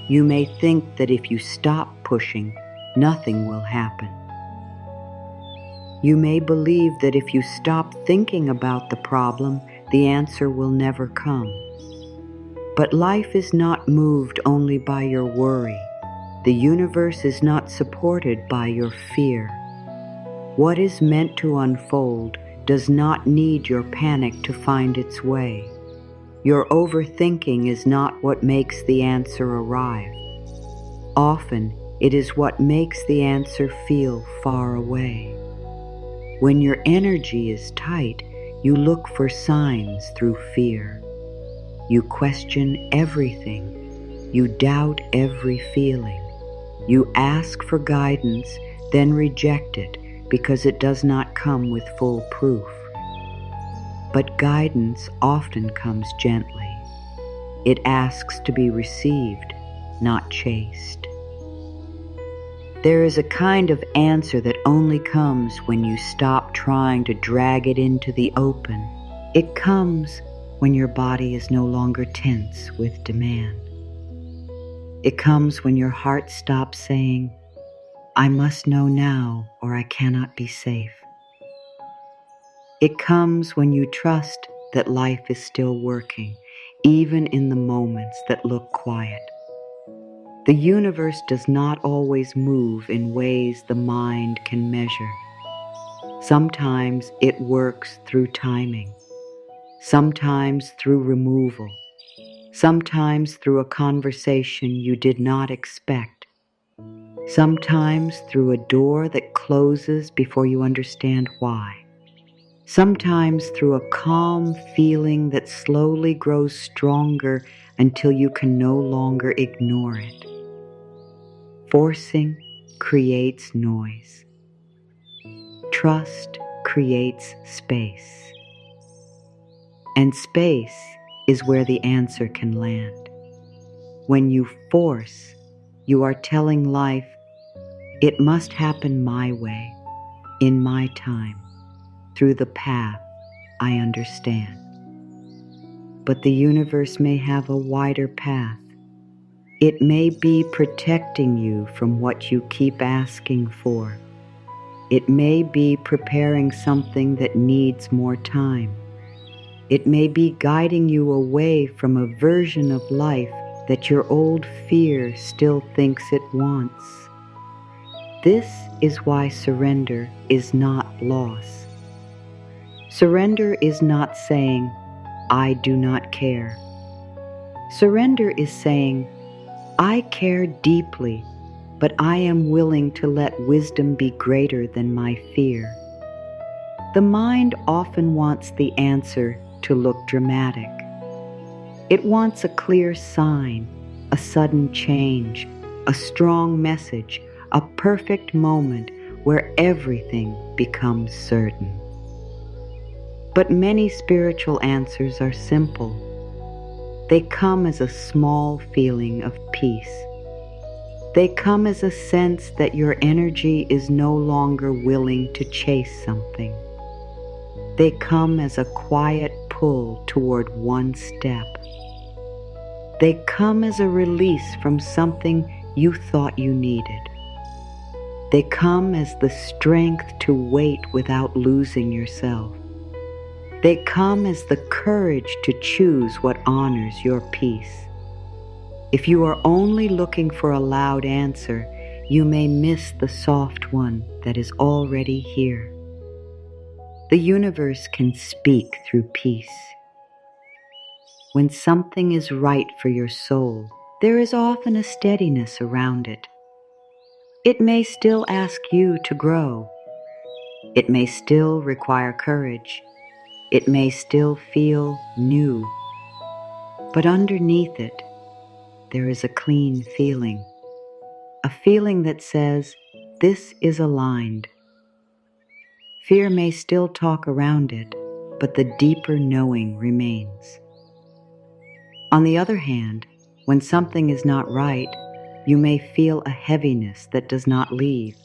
You may think that if you stop pushing, nothing will happen. You may believe that if you stop thinking about the problem, the answer will never come. But life is not moved only by your worry. The universe is not supported by your fear. What is meant to unfold does not need your panic to find its way. Your overthinking is not what makes the answer arrive. Often, it is what makes the answer feel far away. When your energy is tight, you look for signs through fear. You question everything. You doubt every feeling. You ask for guidance, then reject it because it does not come with full proof. But guidance often comes gently. It asks to be received, not chased. There is a kind of answer that only comes when you stop trying to drag it into the open. It comes when your body is no longer tense with demand. It comes when your heart stops saying, "I must know now or I cannot be safe." It comes when you trust that life is still working, even in the moments that look quiet. The universe does not always move in ways the mind can measure. Sometimes it works through timing, sometimes through removal, sometimes through a conversation you did not expect, sometimes through a door that closes before you understand why, sometimes through a calm feeling that slowly grows stronger until you can no longer ignore it. Forcing creates noise. Trust creates space. And space is where the answer can land. When you force, you are telling life, it must happen my way, in my time, through the path I understand. But the universe may have a wider path. It may be protecting you from what you keep asking for. It may be preparing something that needs more time. It may be guiding you away from a version of life that your old fear still thinks it wants. This is why surrender is not loss. Surrender is not saying, "I do not care." Surrender is saying, "I care deeply, but I am willing to let wisdom be greater than my fear." The mind often wants the answer to look dramatic. It wants a clear sign, a sudden change, a strong message, a perfect moment where everything becomes certain. But many spiritual answers are simple. They come as a small feeling of peace. They come as a sense that your energy is no longer willing to chase something. They come as a quiet pull toward one step. They come as a release from something you thought you needed. They come as the strength to wait without losing yourself. They come as the courage to choose what honors your peace. If you are only looking for a loud answer, You may miss the soft one that is already here. The universe can speak through peace. When something is right for your soul, there is often a steadiness around it. It may still ask you to grow. It may still require courage. It may still feel new. But underneath it, there is a clean feeling. A feeling that says, this is aligned. Fear may still talk around it, but the deeper knowing remains. On the other hand, when something is not right, you may feel a heaviness that does not leave.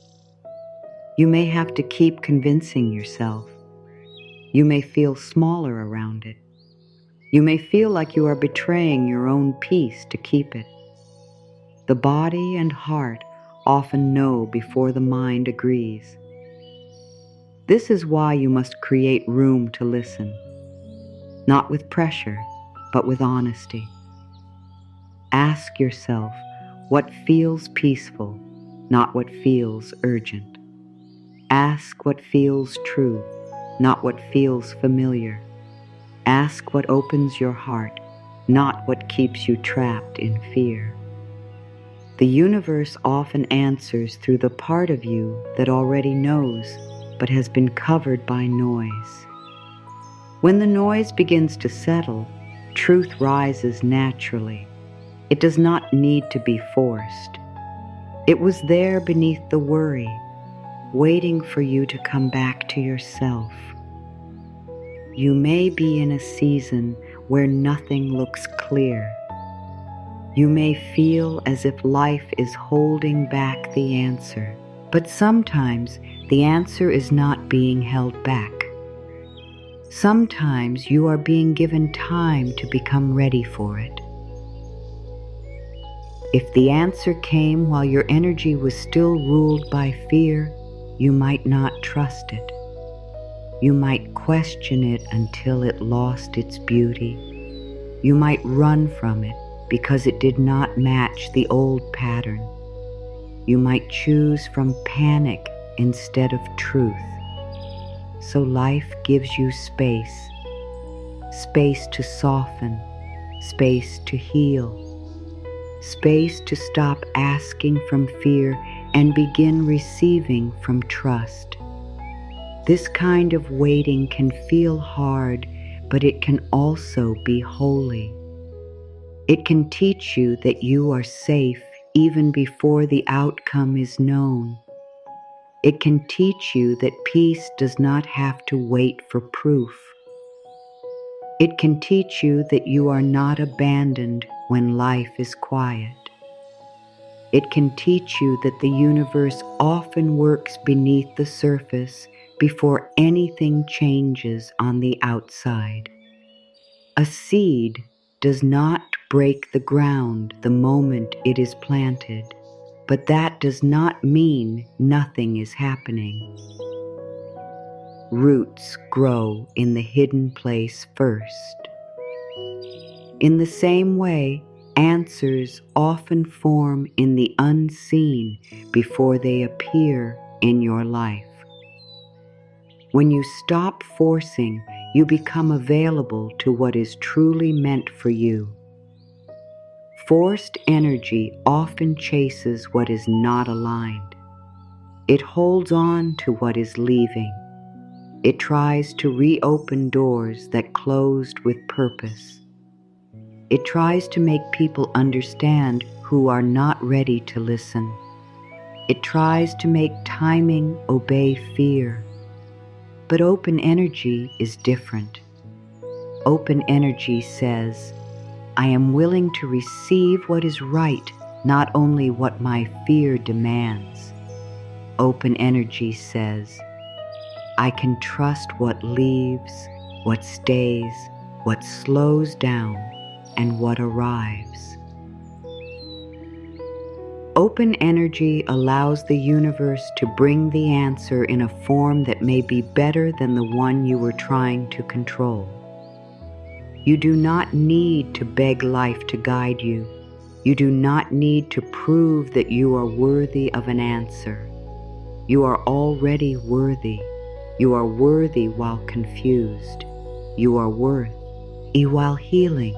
You may have to keep convincing yourself. You may feel smaller around it. You may feel like you are betraying your own peace to keep it. The body and heart often know before the mind agrees. This is why you must create room to listen, not with pressure, but with honesty. Ask yourself what feels peaceful, not what feels urgent. Ask what feels true, not what feels familiar. Ask what opens your heart, not what keeps you trapped in fear. The universe often answers through the part of you that already knows, but has been covered by noise. When the noise begins to settle, truth rises naturally. It does not need to be forced. It was there beneath the worry, waiting for you to come back to yourself. You may be in a season where nothing looks clear. You may feel as if life is holding back the answer, but sometimes the answer is not being held back. Sometimes you are being given time to become ready for it. If the answer came while your energy was still ruled by fear, you might not trust it. You might question it until it lost its beauty. You might run from it because it did not match the old pattern. You might choose from panic instead of truth. So life gives you space. Space to soften, space to heal. Space to stop asking from fear and begin receiving from trust. This kind of waiting can feel hard, but it can also be holy. It can teach you that you are safe even before the outcome is known. It can teach you that peace does not have to wait for proof. It can teach you that you are not abandoned when life is quiet. It can teach you that the universe often works beneath the surface before anything changes on the outside. A seed does not break the ground the moment it is planted, but that does not mean nothing is happening. Roots grow in the hidden place first. In the same way, answers often form in the unseen before they appear in your life. When you stop forcing, you become available to what is truly meant for you. Forced energy often chases what is not aligned. It holds on to what is leaving. It tries to reopen doors that closed with purpose. It tries to make people understand who are not ready to listen. It tries to make timing obey fear. But open energy is different. Open energy says, I am willing to receive what is right, not only what my fear demands. Open energy says, I can trust what leaves, what stays, what slows down, and what arrives. Open energy allows the universe to bring the answer in a form that may be better than the one you were trying to control. You do not need to beg life to guide you. You do not need to prove that you are worthy of an answer. You are already worthy. You are worthy while confused. You are worthy while healing.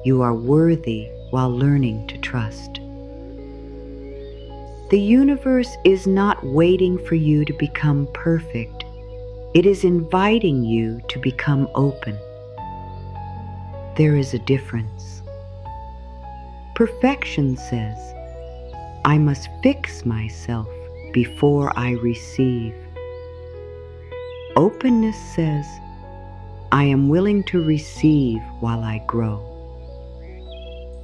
You are worthy while learning to trust. The universe is not waiting for you to become perfect. It is inviting you to become open. There is a difference. Perfection says, I must fix myself before I receive. Openness says, I am willing to receive while I grow.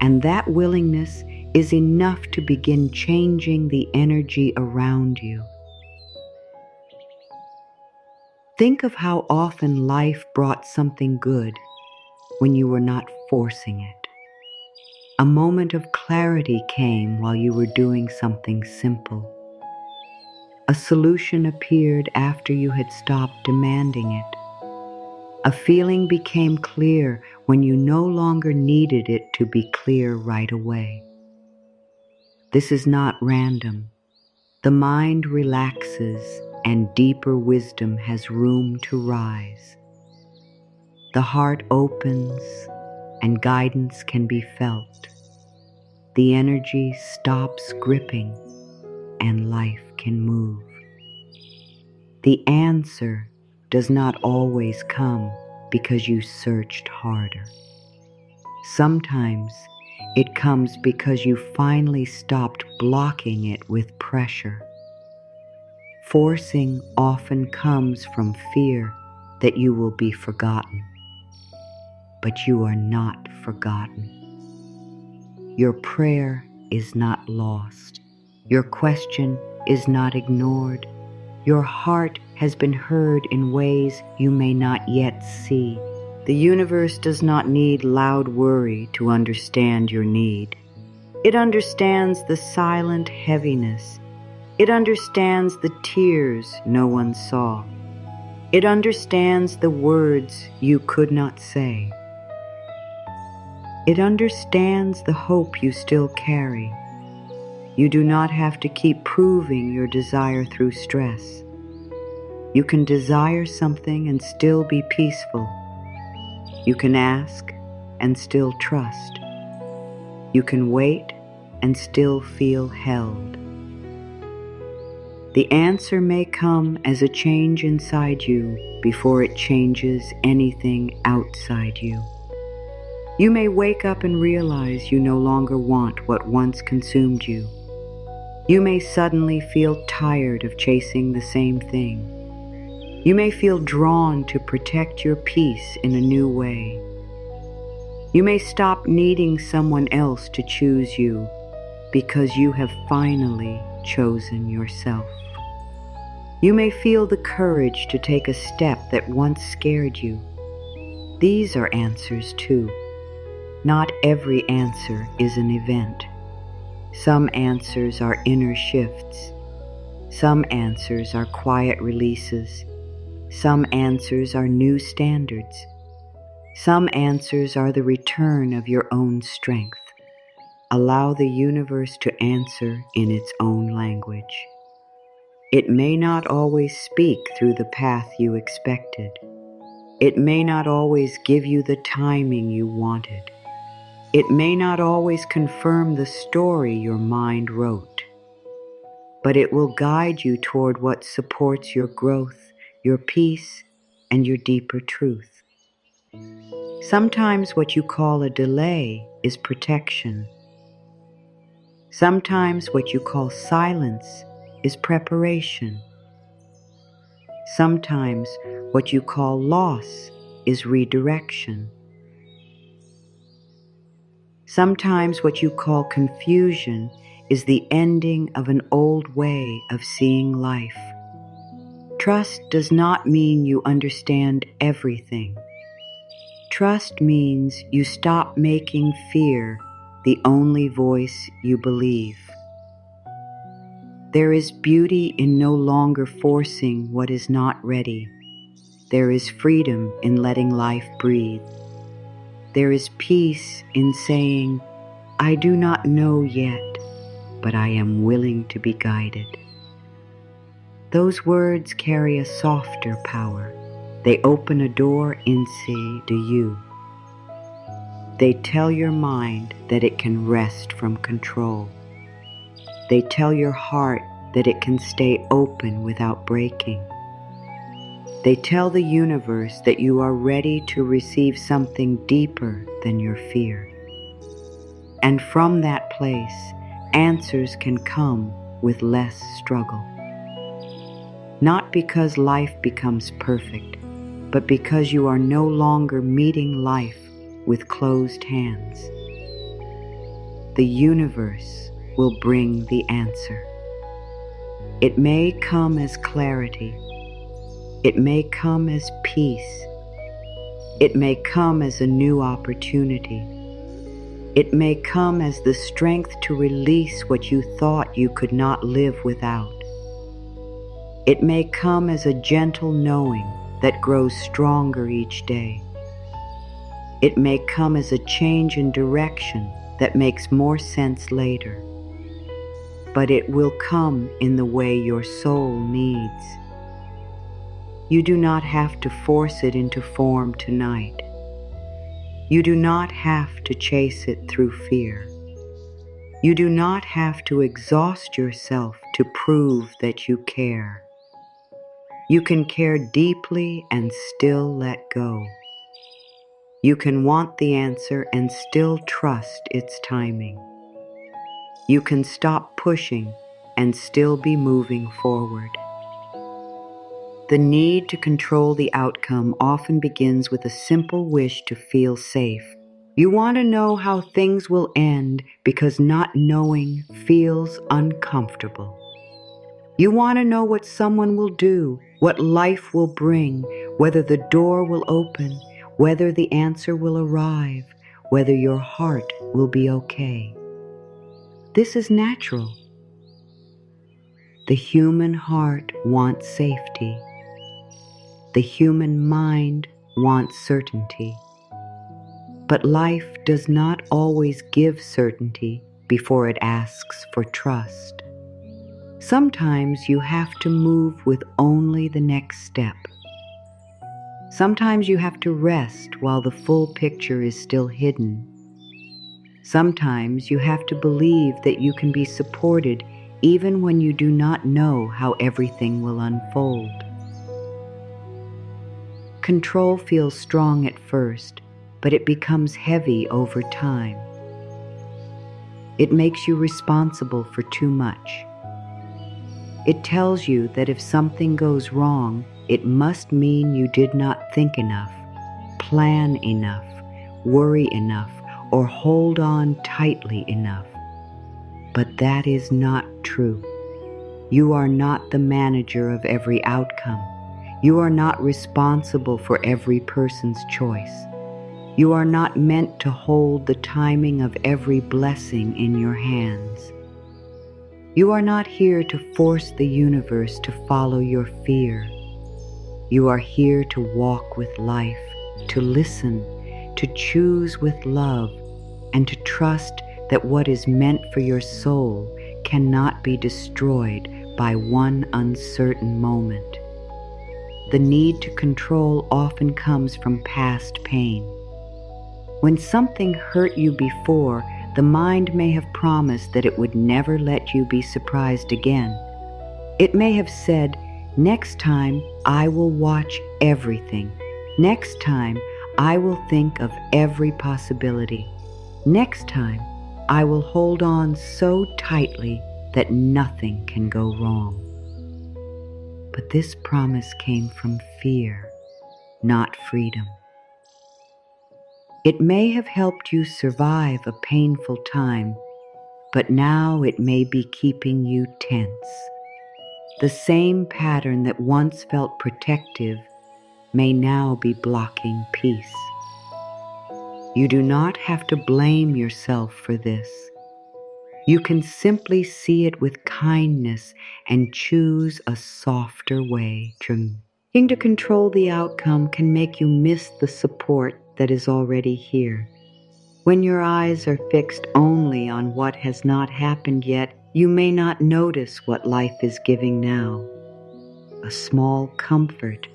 And that willingness is enough to begin changing the energy around you. Think of how often life brought something good when you were not forcing it. A moment of clarity came while you were doing something simple. A solution appeared after you had stopped demanding it. A feeling became clear when you no longer needed it to be clear right away. This is not random. The mind relaxes and deeper wisdom has room to rise. The heart opens and guidance can be felt. The energy stops gripping and life can move. The answer does not always come because you searched harder. Sometimes it comes because you finally stopped blocking it with pressure. Forcing often comes from fear that you will be forgotten. But you are not forgotten. Your prayer is not lost. Your question is not ignored. Your heart has been heard in ways you may not yet see. The universe does not need loud worry to understand your need. It understands the silent heaviness. It understands the tears no one saw. It understands the words you could not say. It understands the hope you still carry. You do not have to keep proving your desire through stress. You can desire something and still be peaceful. You can ask and still trust. You can wait and still feel held. The answer may come as a change inside you before it changes anything outside you. You may wake up and realize you no longer want what once consumed you. You may suddenly feel tired of chasing the same thing. You may feel drawn to protect your peace in a new way. You may stop needing someone else to choose you because you have finally chosen yourself. You may feel the courage to take a step that once scared you. These are answers too. Not every answer is an event. Some answers are inner shifts. Some answers are quiet releases. Some answers are new standards. Some answers are the return of your own strength. Allow the universe to answer in its own language. It may not always speak through the path you expected. It may not always give you the timing you wanted. It may not always confirm the story your mind wrote, but it will guide you toward what supports your growth, your peace, and your deeper truth. Sometimes what you call a delay is protection. Sometimes what you call silence is preparation. Sometimes what you call loss is redirection. Sometimes what you call confusion is the ending of an old way of seeing life. Trust does not mean you understand everything. Trust means you stop making fear the only voice you believe. There is beauty in no longer forcing what is not ready. There is freedom in letting life breathe. There is peace in saying, I do not know yet, but I am willing to be guided. Those words carry a softer power. They open a door inside you. They tell your mind that it can rest from control. They tell your heart that it can stay open without breaking. They tell the universe that you are ready to receive something deeper than your fear. And from that place, answers can come with less struggle. Not because life becomes perfect, but because you are no longer meeting life with closed hands. The universe will bring the answer. It may come as clarity. It may come as peace. It may come as a new opportunity. It may come as the strength to release what you thought you could not live without. It may come as a gentle knowing that grows stronger each day. It may come as a change in direction that makes more sense later. But it will come in the way your soul needs. You do not have to force it into form tonight. You do not have to chase it through fear. You do not have to exhaust yourself to prove that you care. You can care deeply and still let go. You can want the answer and still trust its timing. You can stop pushing and still be moving forward. The need to control the outcome often begins with a simple wish to feel safe. You want to know how things will end because not knowing feels uncomfortable. You want to know what someone will do, what life will bring, whether the door will open, whether the answer will arrive, whether your heart will be okay. This is natural. The human heart wants safety. The human mind wants certainty. But life does not always give certainty before it asks for trust. Sometimes you have to move with only the next step. Sometimes you have to rest while the full picture is still hidden. Sometimes you have to believe that you can be supported even when you do not know how everything will unfold. Control feels strong at first, but it becomes heavy over time. It makes you responsible for too much. It tells you that if something goes wrong, it must mean you did not think enough, plan enough, worry enough, or hold on tightly enough. But that is not true. You are not the manager of every outcome. You are not responsible for every person's choice. You are not meant to hold the timing of every blessing in your hands. You are not here to force the universe to follow your fear. You are here to walk with life, to listen, to choose with love, and to trust that what is meant for your soul cannot be destroyed by one uncertain moment. The need to control often comes from past pain. When something hurt you before, the mind may have promised that it would never let you be surprised again. It may have said, "Next time I will watch everything. Next time I will think of every possibility. Next time I will hold on so tightly that nothing can go wrong." But this promise came from fear, not freedom. It may have helped you survive a painful time, but now it may be keeping you tense. The same pattern that once felt protective may now be blocking peace. You do not have to blame yourself for this. You can simply see it with kindness and choose a softer way. Trying to control the outcome can make you miss the support that is already here. When your eyes are fixed only on what has not happened yet, you may not notice what life is giving now. A small comfort,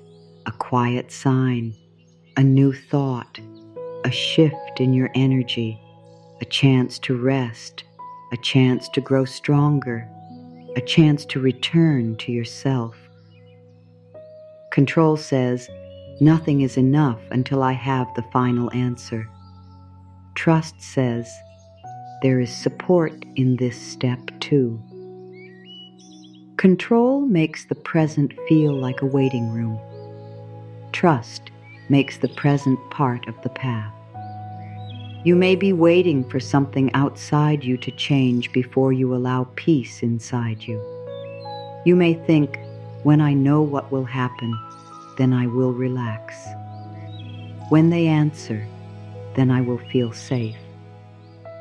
a quiet sign, a new thought, a shift in your energy, a chance to rest, a chance to grow stronger, a chance to return to yourself. Control says, nothing is enough until I have the final answer. Trust says, there is support in this step too. Control makes the present feel like a waiting room. Trust makes the present part of the path. You may be waiting for something outside you to change before you allow peace inside you. You may think, when I know what will happen, then I will relax. When they answer, then I will feel safe.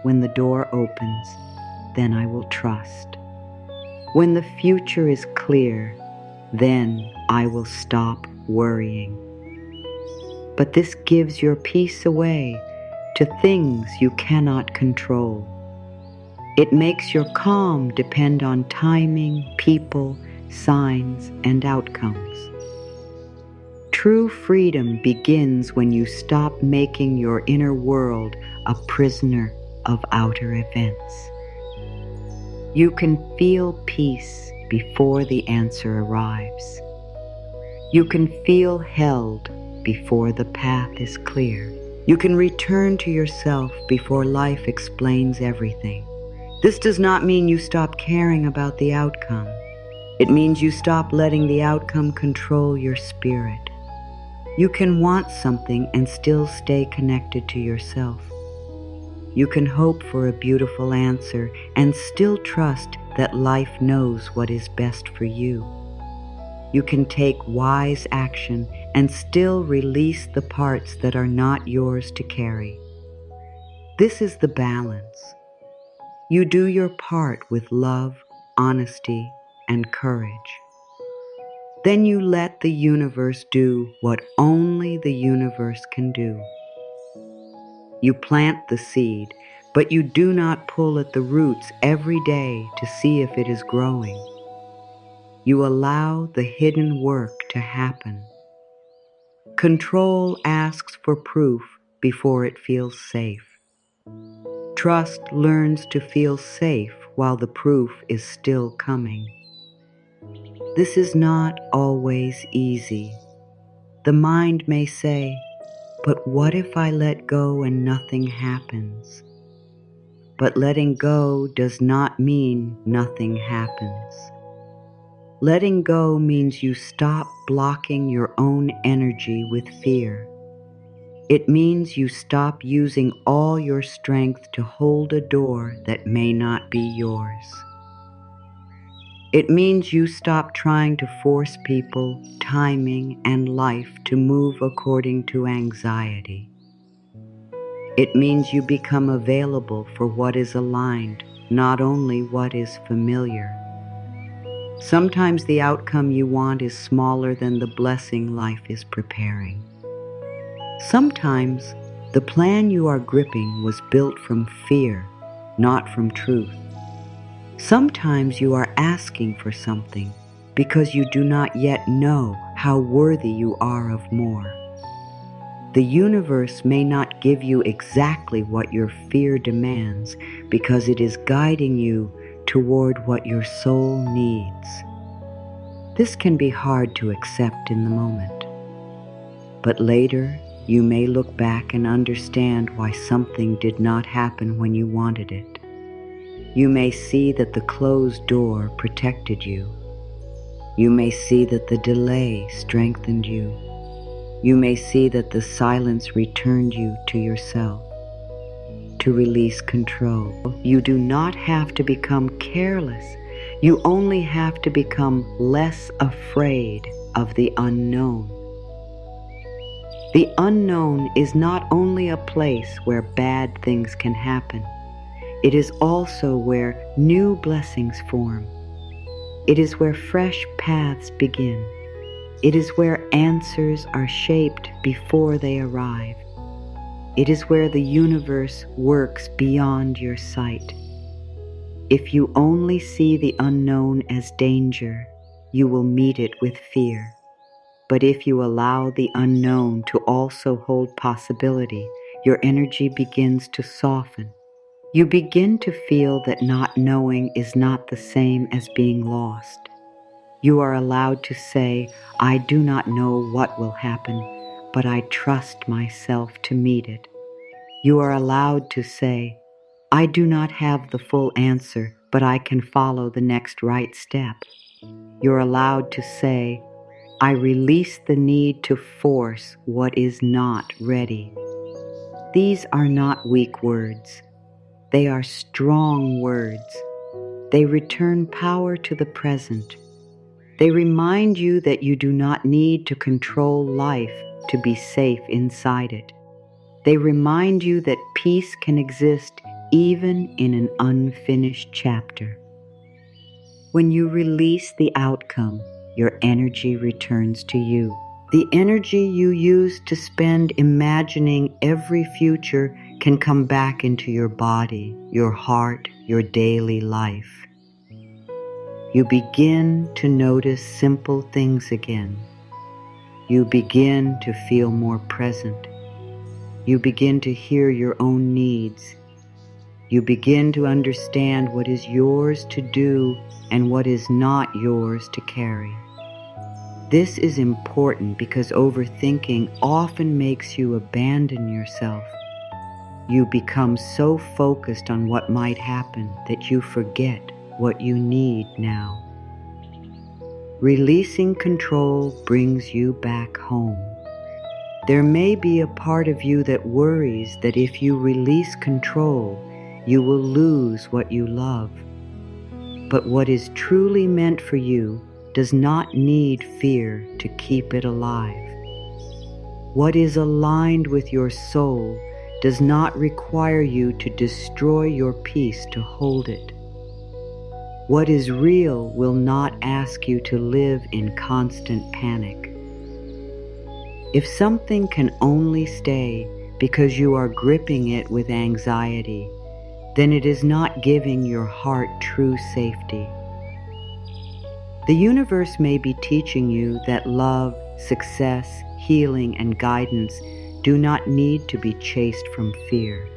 When the door opens, then I will trust. When the future is clear, then I will stop worrying. But this gives your peace away to things you cannot control. It makes your calm depend on timing, people, signs, and outcomes. True freedom begins when you stop making your inner world a prisoner of outer events. You can feel peace before the answer arrives. You can feel held before the path is clear. You can return to yourself before life explains everything. This does not mean you stop caring about the outcome. It means you stop letting the outcome control your spirit. You can want something and still stay connected to yourself. You can hope for a beautiful answer and still trust that life knows what is best for you. You can take wise action and still release the parts that are not yours to carry. This is the balance. You do your part with love, honesty, and courage. Then you let the universe do what only the universe can do. You plant the seed, but you do not pull at the roots every day to see if it is growing. You allow the hidden work to happen. Control asks for proof before it feels safe. Trust learns to feel safe while the proof is still coming. This is not always easy. The mind may say, but what if I let go and nothing happens? But letting go does not mean nothing happens. Letting go means you stop blocking your own energy with fear. It means you stop using all your strength to hold a door that may not be yours. It means you stop trying to force people, timing, and life to move according to anxiety. It means you become available for what is aligned, not only what is familiar. Sometimes the outcome you want is smaller than the blessing life is preparing. Sometimes the plan you are gripping was built from fear, not from truth. Sometimes you are asking for something because you do not yet know how worthy you are of more. The universe may not give you exactly what your fear demands because it is guiding you toward what your soul needs. This can be hard to accept in the moment, but later you may look back and understand why something did not happen when you wanted it. You may see that the closed door protected you. You may see that the delay strengthened you. You may see that the silence returned you to yourself. To release control, you do not have to become careless. You only have to become less afraid of the unknown. The unknown is not only a place where bad things can happen. It is also where new blessings form. It is where fresh paths begin. It is where answers are shaped before they arrive. It is where the universe works beyond your sight. If you only see the unknown as danger, you will meet it with fear. But if you allow the unknown to also hold possibility, your energy begins to soften. You begin to feel that not knowing is not the same as being lost. You are allowed to say, I do not know what will happen, but I trust myself to meet it. You are allowed to say, I do not have the full answer, but I can follow the next right step. You're allowed to say, I release the need to force what is not ready. These are not weak words. They are strong words. They return power to the present. They remind you that you do not need to control life to be safe inside it. They remind you that peace can exist even in an unfinished chapter. When you release the outcome, your energy returns to you. The energy you used to spend imagining every future can come back into your body, your heart, your daily life. You begin to notice simple things again. You begin to feel more present. You begin to hear your own needs. You begin to understand what is yours to do and what is not yours to carry. This is important because overthinking often makes you abandon yourself. You become so focused on what might happen that you forget what you need now. Releasing control brings you back home. There may be a part of you that worries that if you release control, you will lose what you love. But what is truly meant for you does not need fear to keep it alive. What is aligned with your soul does not require you to destroy your peace to hold it. What is real will not ask you to live in constant panic. If something can only stay because you are gripping it with anxiety, then it is not giving your heart true safety. The universe may be teaching you that love, success, healing, and guidance do not need to be chased from fear.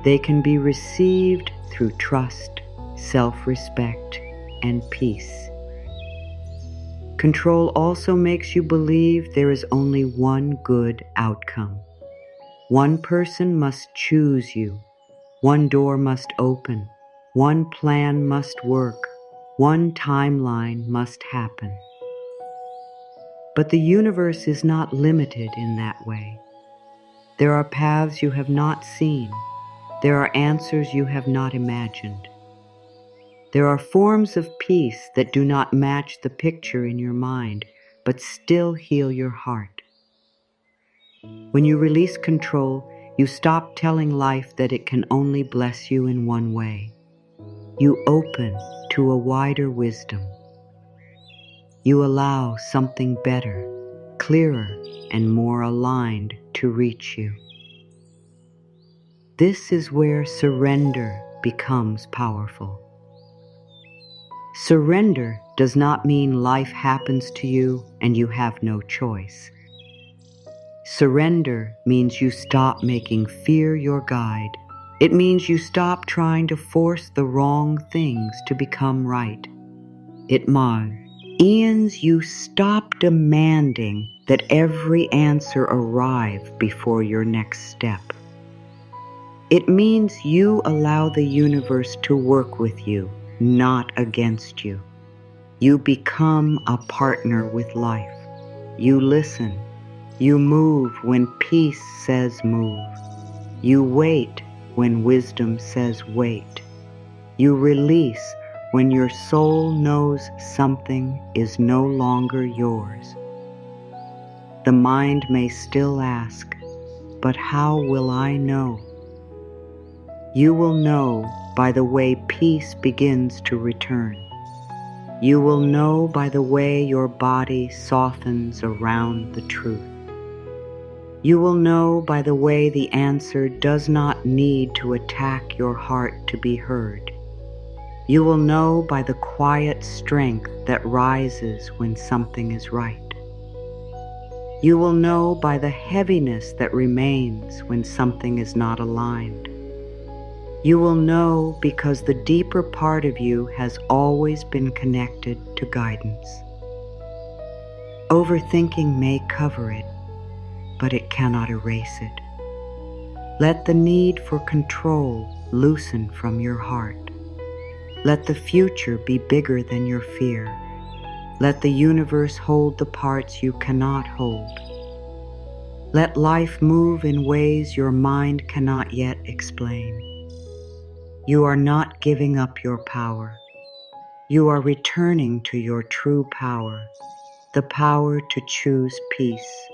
They can be received through trust, self-respect, and peace. Control also makes you believe there is only one good outcome. One person must choose you. One door must open. One plan must work. One timeline must happen. But the universe is not limited in that way. There are paths you have not seen. There are answers you have not imagined. There are forms of peace that do not match the picture in your mind, but still heal your heart. When you release control, you stop telling life that it can only bless you in one way. You open to a wider wisdom. You allow something better, clearer, and more aligned to reach you. This is where surrender becomes powerful. Surrender does not mean life happens to you and you have no choice. Surrender means you stop making fear your guide. It means you stop trying to force the wrong things to become right. It means you stop demanding that every answer arrive before your next step. It means you allow the universe to work with you, not against you. You become a partner with life. You listen. You move when peace says move. You wait when wisdom says wait. You release when your soul knows something is no longer yours. The mind may still ask, but how will I know? You will know by the way peace begins to return. You will know by the way your body softens around the truth. You will know by the way the answer does not need to attack your heart to be heard. You will know by the quiet strength that rises when something is right. You will know by the heaviness that remains when something is not aligned. You will know because the deeper part of you has always been connected to guidance. Overthinking may cover it, but it cannot erase it. Let the need for control loosen from your heart. Let the future be bigger than your fear. Let the universe hold the parts you cannot hold. Let life move in ways your mind cannot yet explain. You are not giving up your power. You are returning to your true power, the power to choose peace,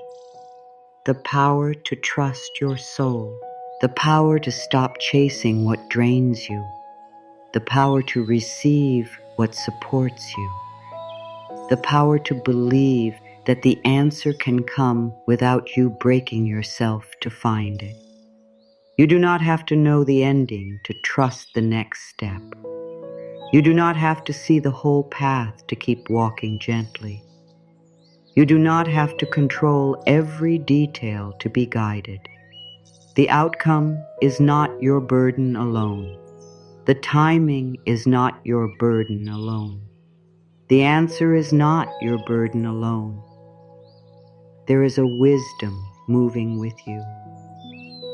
the power to trust your soul, the power to stop chasing what drains you, the power to receive what supports you, the power to believe that the answer can come without you breaking yourself to find it. You do not have to know the ending to trust the next step. You do not have to see the whole path to keep walking gently. You do not have to control every detail to be guided. The outcome is not your burden alone. The timing is not your burden alone. The answer is not your burden alone. There is a wisdom moving with you.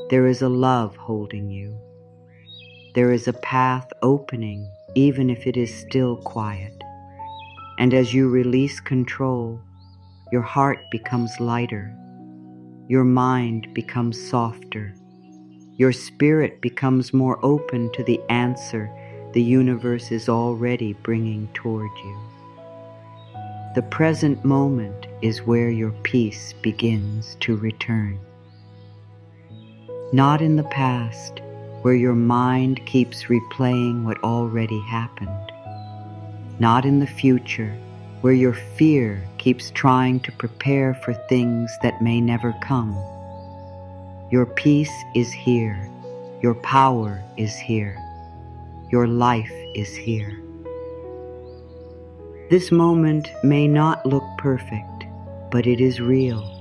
There is a love holding you. There is a path opening, even if it is still quiet. And as you release control, your heart becomes lighter. Your mind becomes softer. Your spirit becomes more open to the answer the universe is already bringing toward you. The present moment is where your peace begins to return. Not in the past, where your mind keeps replaying what already happened. Not in the future, where your fear keeps trying to prepare for things that may never come. Your peace is here. Your power is here. Your life is here. This moment may not look perfect, but it is real.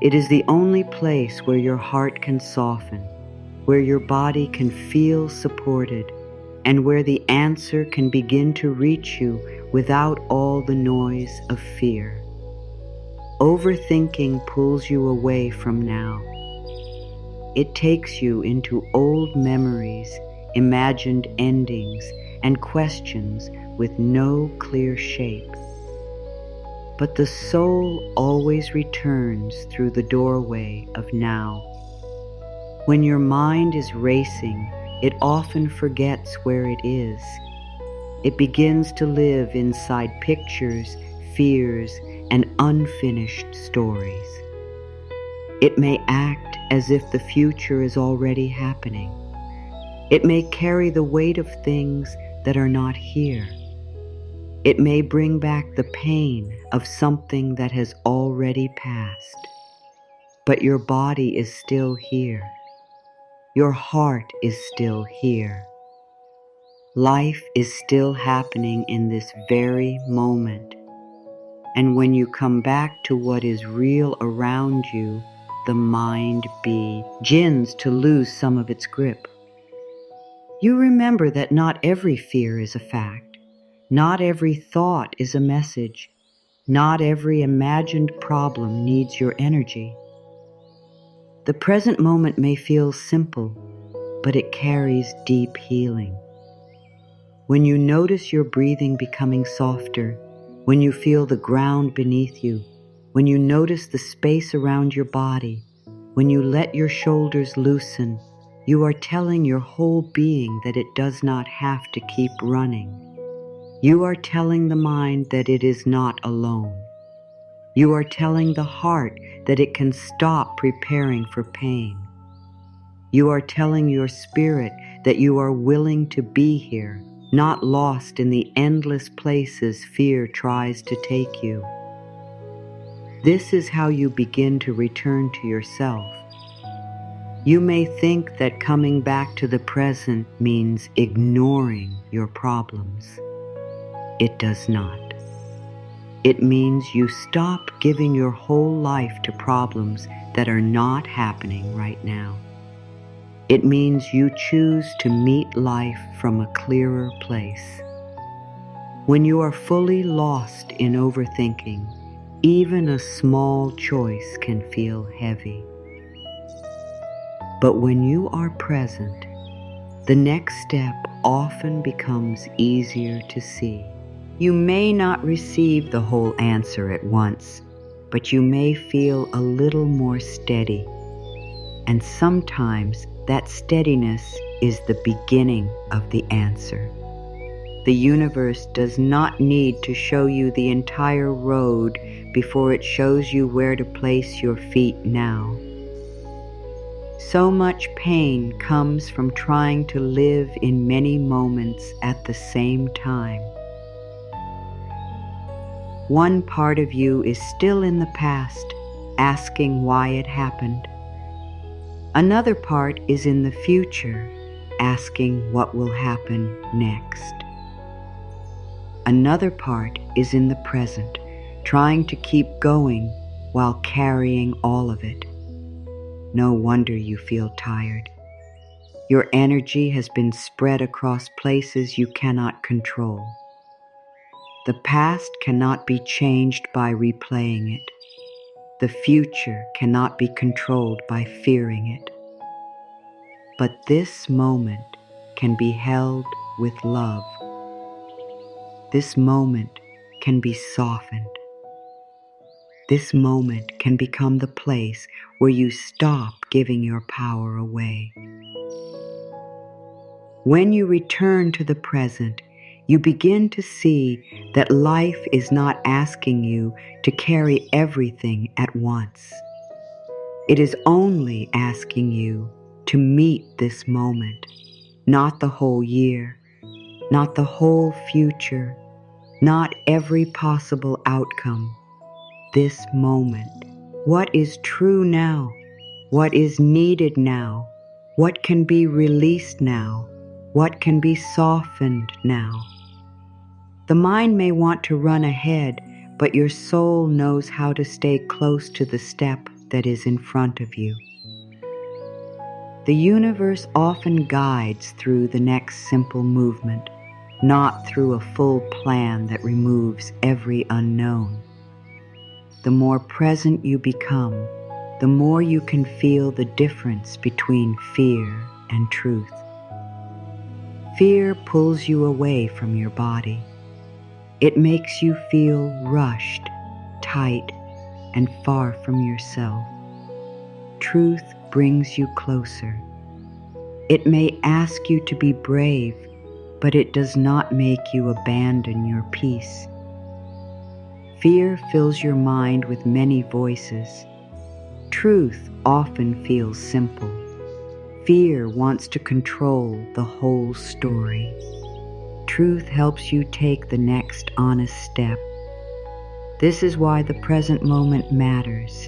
It is the only place where your heart can soften, where your body can feel supported, and where the answer can begin to reach you without all the noise of fear. Overthinking pulls you away from now. It takes you into old memories, imagined endings, and questions with no clear shape. But the soul always returns through the doorway of now. When your mind is racing, it often forgets where it is. It begins to live inside pictures, fears, and unfinished stories. It may act as if the future is already happening. It may carry the weight of things that are not here. It may bring back the pain of something that has already passed. But your body is still here. Your heart is still here. Life is still happening in this very moment. And when you come back to what is real around you, the mind begins to lose some of its grip. You remember that not every fear is a fact. Not every thought is a message. Not every imagined problem needs your energy. The present moment may feel simple, but it carries deep healing. When you notice your breathing becoming softer, when you feel the ground beneath you, when you notice the space around your body, when you let your shoulders loosen, you are telling your whole being that it does not have to keep running. You are telling the mind that it is not alone. You are telling the heart that it can stop preparing for pain. You are telling your spirit that you are willing to be here, not lost in the endless places fear tries to take you. This is how you begin to return to yourself. You may think that coming back to the present means ignoring your problems. It does not. It means you stop giving your whole life to problems that are not happening right now. It means you choose to meet life from a clearer place. When you are fully lost in overthinking, even a small choice can feel heavy. But when you are present, the next step often becomes easier to see. You may not receive the whole answer at once, but you may feel a little more steady. And sometimes that steadiness is the beginning of the answer. The universe does not need to show you the entire road before it shows you where to place your feet now. So much pain comes from trying to live in many moments at the same time. One part of you is still in the past, asking why it happened. Another part is in the future, asking what will happen next. Another part is in the present, trying to keep going while carrying all of it. No wonder you feel tired. Your energy has been spread across places you cannot control. The past cannot be changed by replaying it. The future cannot be controlled by fearing it. But this moment can be held with love. This moment can be softened. This moment can become the place where you stop giving your power away. When you return to the present, you begin to see that life is not asking you to carry everything at once. It is only asking you to meet this moment, not the whole year, not the whole future, not every possible outcome. This moment. What is true now? What is needed now? What can be released now? What can be softened now? The mind may want to run ahead, but your soul knows how to stay close to the step that is in front of you. The universe often guides through the next simple movement, not through a full plan that removes every unknown. The more present you become, the more you can feel the difference between fear and truth. Fear pulls you away from your body. It makes you feel rushed, tight, and far from yourself. Truth brings you closer. It may ask you to be brave, but it does not make you abandon your peace. Fear fills your mind with many voices. Truth often feels simple. Fear wants to control the whole story. Truth helps you take the next honest step. This is why the present moment matters.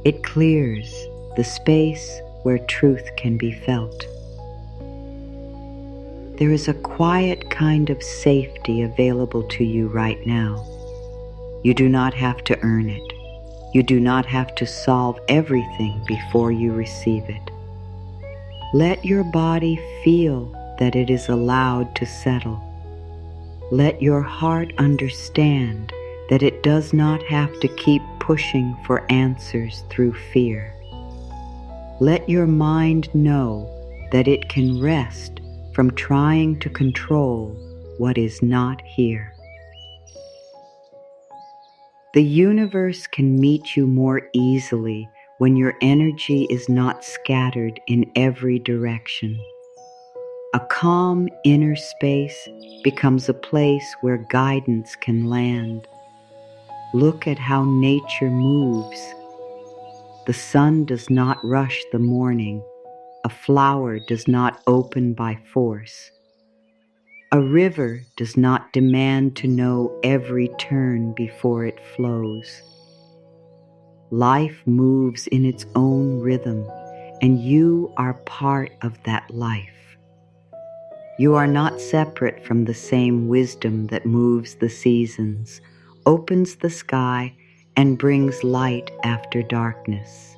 It clears the space where truth can be felt. There is a quiet kind of safety available to you right now. You do not have to earn it. You do not have to solve everything before you receive it. Let your body feel that it is allowed to settle. Let your heart understand that it does not have to keep pushing for answers through fear. Let your mind know that it can rest from trying to control what is not here. The universe can meet you more easily when your energy is not scattered in every direction. A calm inner space becomes a place where guidance can land. Look at how nature moves. The sun does not rush the morning. A flower does not open by force. A river does not demand to know every turn before it flows. Life moves in its own rhythm, and you are part of that life. You are not separate from the same wisdom that moves the seasons, opens the sky, and brings light after darkness.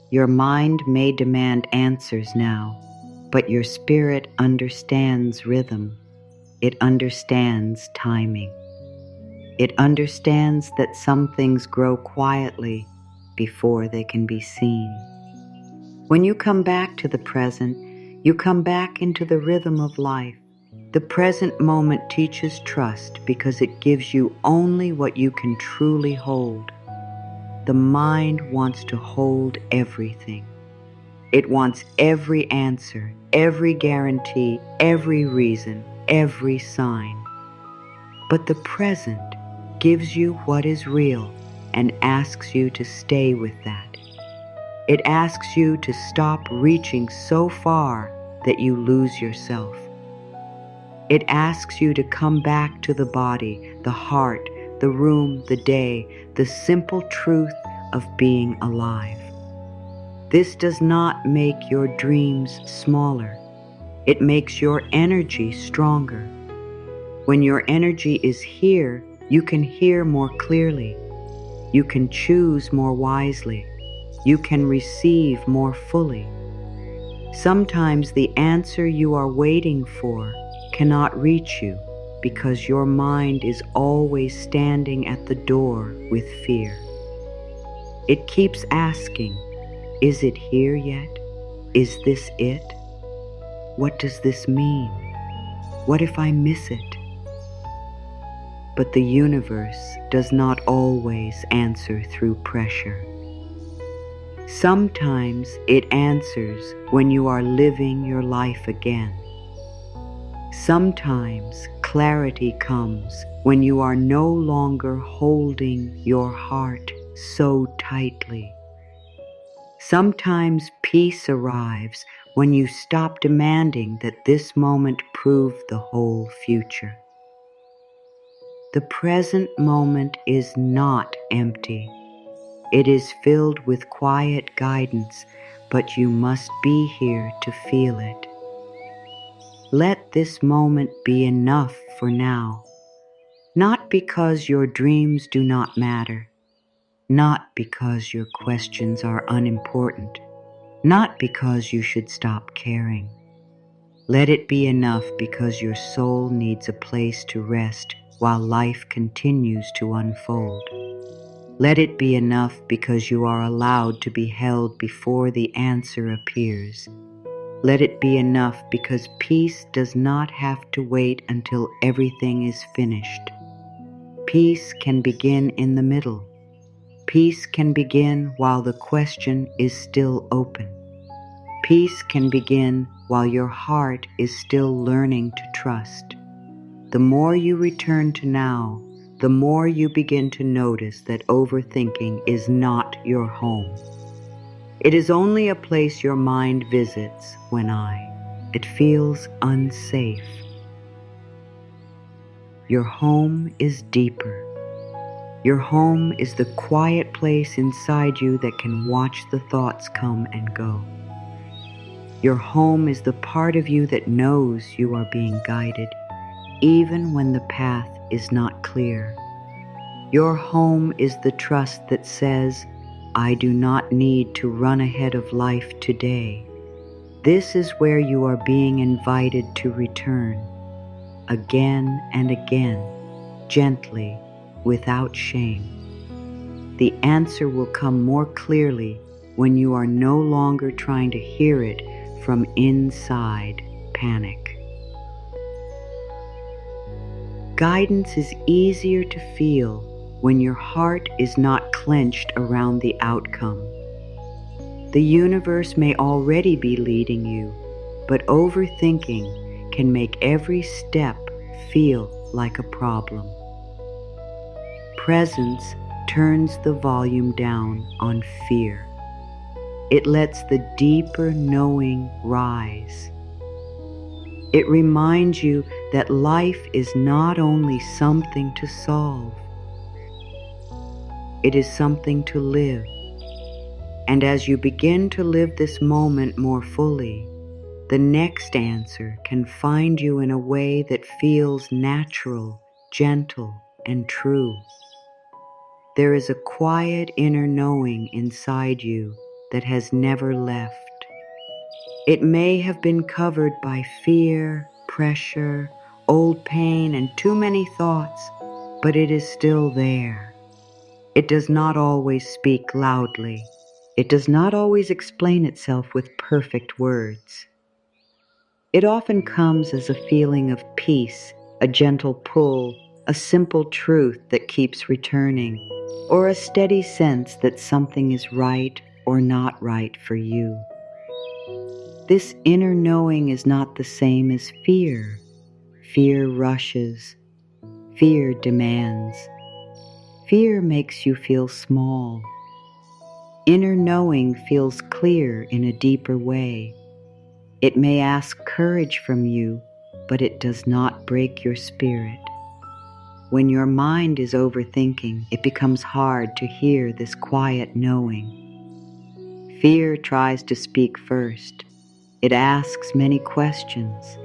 Your mind may demand answers now, but your spirit understands rhythm. It understands timing. It understands that some things grow quietly before they can be seen. When you come back to the present, you come back into the rhythm of life. The present moment teaches trust because it gives you only what you can truly hold. The mind wants to hold everything. It wants every answer, every guarantee, every reason, every sign. But the present gives you what is real and asks you to stay with that. It asks you to stop reaching so far that you lose yourself. It asks you to come back to the body, the heart, the room, the day, the simple truth of being alive. This does not make your dreams smaller. It makes your energy stronger. When your energy is here, you can hear more clearly. You can choose more wisely. You can receive more fully. Sometimes the answer you are waiting for cannot reach you because your mind is always standing at the door with fear. It keeps asking, is it here yet? Is this it? What does this mean? What if I miss it? But the universe does not always answer through pressure. Sometimes it answers when you are living your life again. Sometimes clarity comes when you are no longer holding your heart so tightly. Sometimes peace arrives when you stop demanding that this moment prove the whole future. The present moment is not empty. It is filled with quiet guidance, but you must be here to feel it. Let this moment be enough for now, not because your dreams do not matter, not because your questions are unimportant, not because you should stop caring. Let it be enough because your soul needs a place to rest while life continues to unfold. Let it be enough because you are allowed to be held before the answer appears. Let it be enough because peace does not have to wait until everything is finished. Peace can begin in the middle. Peace can begin while the question is still open. Peace can begin while your heart is still learning to trust. The more you return to now, the more you begin to notice that overthinking is not your home. It is only a place your mind visits when it feels unsafe. Your home is deeper. Your home is the quiet place inside you that can watch the thoughts come and go. Your home is the part of you that knows you are being guided, even when the path is not clear. Your home is the trust that says, I do not need to run ahead of life today. This is where you are being invited to return, again and again, gently, without shame. The answer will come more clearly when you are no longer trying to hear it from inside panic. Guidance is easier to feel when your heart is not clenched around the outcome. The universe may already be leading you, but overthinking can make every step feel like a problem. Presence turns the volume down on fear. It lets the deeper knowing rise. It reminds you that life is not only something to solve. It is something to live. And as you begin to live this moment more fully, the next answer can find you in a way that feels natural, gentle, and true. There is a quiet inner knowing inside you that has never left. It may have been covered by fear, pressure, old pain, and too many thoughts, but it is still there. It does not always speak loudly. It does not always explain itself with perfect words. It often comes as a feeling of peace, a gentle pull, a simple truth that keeps returning, or a steady sense that something is right or not right for you. This inner knowing is not the same as fear. Fear rushes. Fear demands. Fear makes you feel small. Inner knowing feels clear in a deeper way. It may ask courage from you, but it does not break your spirit. When your mind is overthinking, it becomes hard to hear this quiet knowing. Fear tries to speak first. It asks many questions.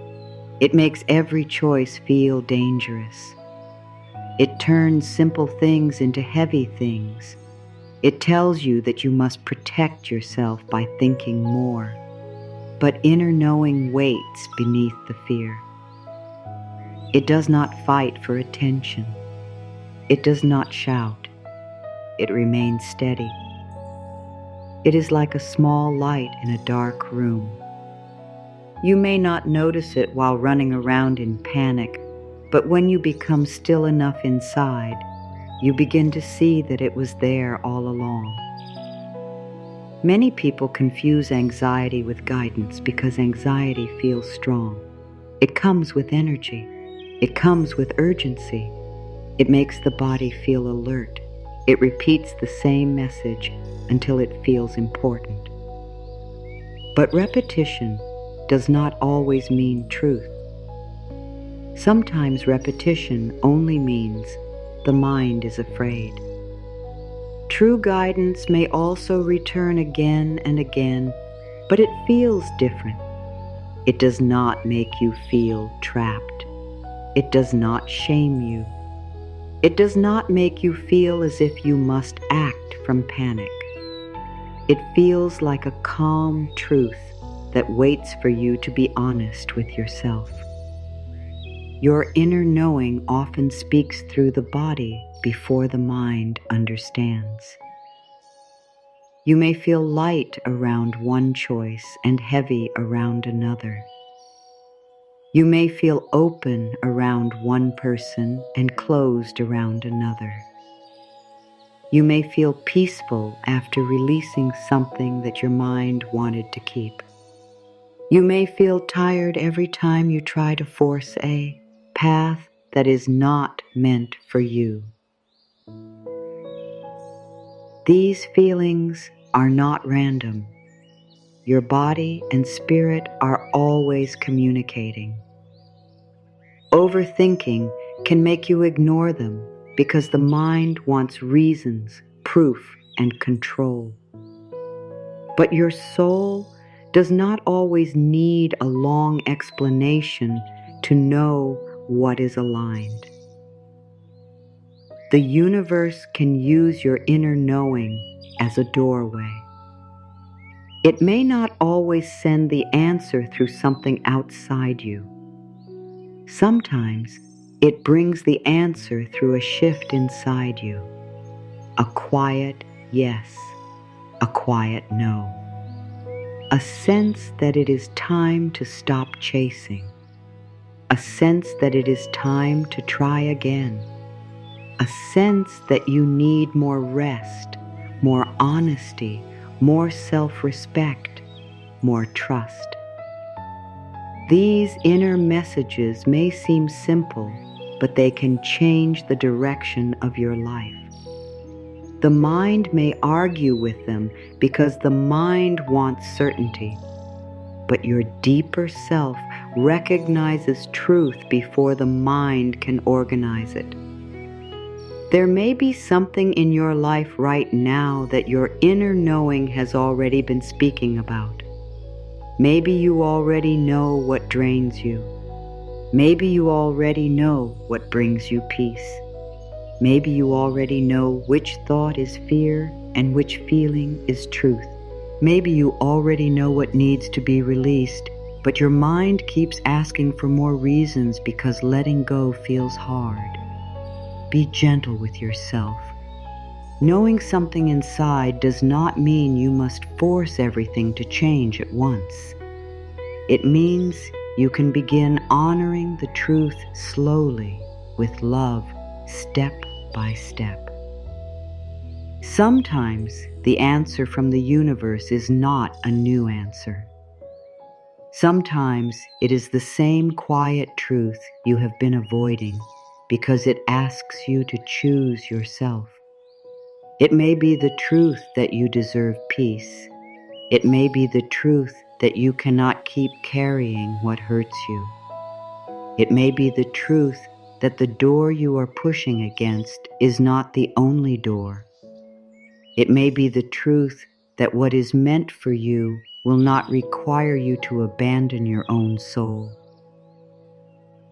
It makes every choice feel dangerous. It turns simple things into heavy things. It tells you that you must protect yourself by thinking more. But inner knowing waits beneath the fear. It does not fight for attention. It does not shout. It remains steady. It is like a small light in a dark room. You may not notice it while running around in panic, but when you become still enough inside, you begin to see that it was there all along. Many people confuse anxiety with guidance because anxiety feels strong. It comes with energy. It comes with urgency. It makes the body feel alert. It repeats the same message until it feels important. But repetition does not always mean truth. Sometimes repetition only means the mind is afraid. True guidance may also return again and again, but it feels different. It does not make you feel trapped. It does not shame you. It does not make you feel as if you must act from panic. It feels like a calm truth that waits for you to be honest with yourself. Your inner knowing often speaks through the body before the mind understands. You may feel light around one choice and heavy around another. You may feel open around one person and closed around another. You may feel peaceful after releasing something that your mind wanted to keep. You may feel tired every time you try to force a path that is not meant for you. These feelings are not random. Your body and spirit are always communicating. Overthinking can make you ignore them because the mind wants reasons, proof, and control. But your soul does not always need a long explanation to know what is aligned. The universe can use your inner knowing as a doorway. It may not always send the answer through something outside you. Sometimes it brings the answer through a shift inside you, a quiet yes, a quiet no, a sense that it is time to stop chasing, a sense that it is time to try again, a sense that you need more rest, more honesty, more self-respect, more trust. These inner messages may seem simple, but they can change the direction of your life. The mind may argue with them because the mind wants certainty, but your deeper self recognizes truth before the mind can organize it. There may be something in your life right now that your inner knowing has already been speaking about. Maybe you already know what drains you. Maybe you already know what brings you peace. Maybe you already know which thought is fear and which feeling is truth. Maybe you already know what needs to be released, but your mind keeps asking for more reasons because letting go feels hard. Be gentle with yourself. Knowing something inside does not mean you must force everything to change at once. It means you can begin honoring the truth slowly, with love, step by step. Sometimes the answer from the universe is not a new answer. Sometimes it is the same quiet truth you have been avoiding because it asks you to choose yourself. It may be the truth that you deserve peace. It may be the truth that you cannot keep carrying what hurts you. It may be the truth that the door you are pushing against is not the only door. It may be the truth that what is meant for you will not require you to abandon your own soul.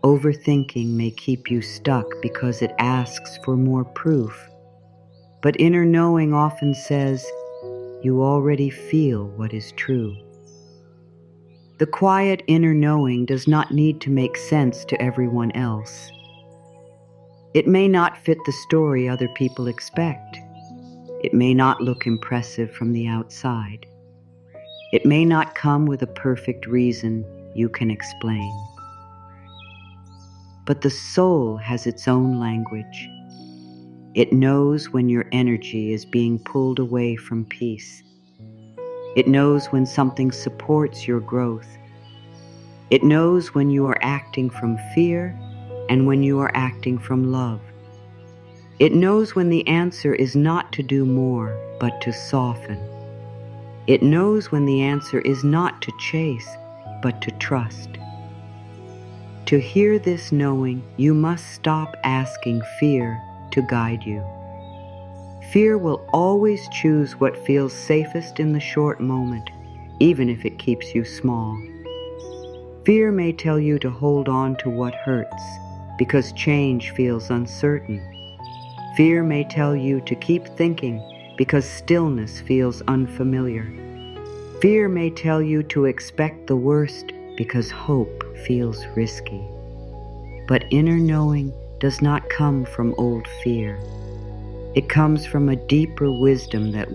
Overthinking may keep you stuck because it asks for more proof, but inner knowing often says, you already feel what is true. The quiet inner knowing does not need to make sense to everyone else. It may not fit the story other people expect. It may not look impressive from the outside. It may not come with a perfect reason you can explain. But the soul has its own language. It knows when your energy is being pulled away from peace. It knows when something supports your growth. It knows when you are acting from fear and when you are acting from love. It knows when the answer is not to do more, but to soften. It knows when the answer is not to chase, but to trust. To hear this knowing, you must stop asking fear to guide you. Fear will always choose what feels safest in the short moment, even if it keeps you small. Fear may tell you to hold on to what hurts, because change feels uncertain. Fear may tell you to keep thinking, because stillness feels unfamiliar. Fear may tell you to expect the worst, because hope feels risky. But inner knowing does not come from old fear. It comes from a deeper wisdom that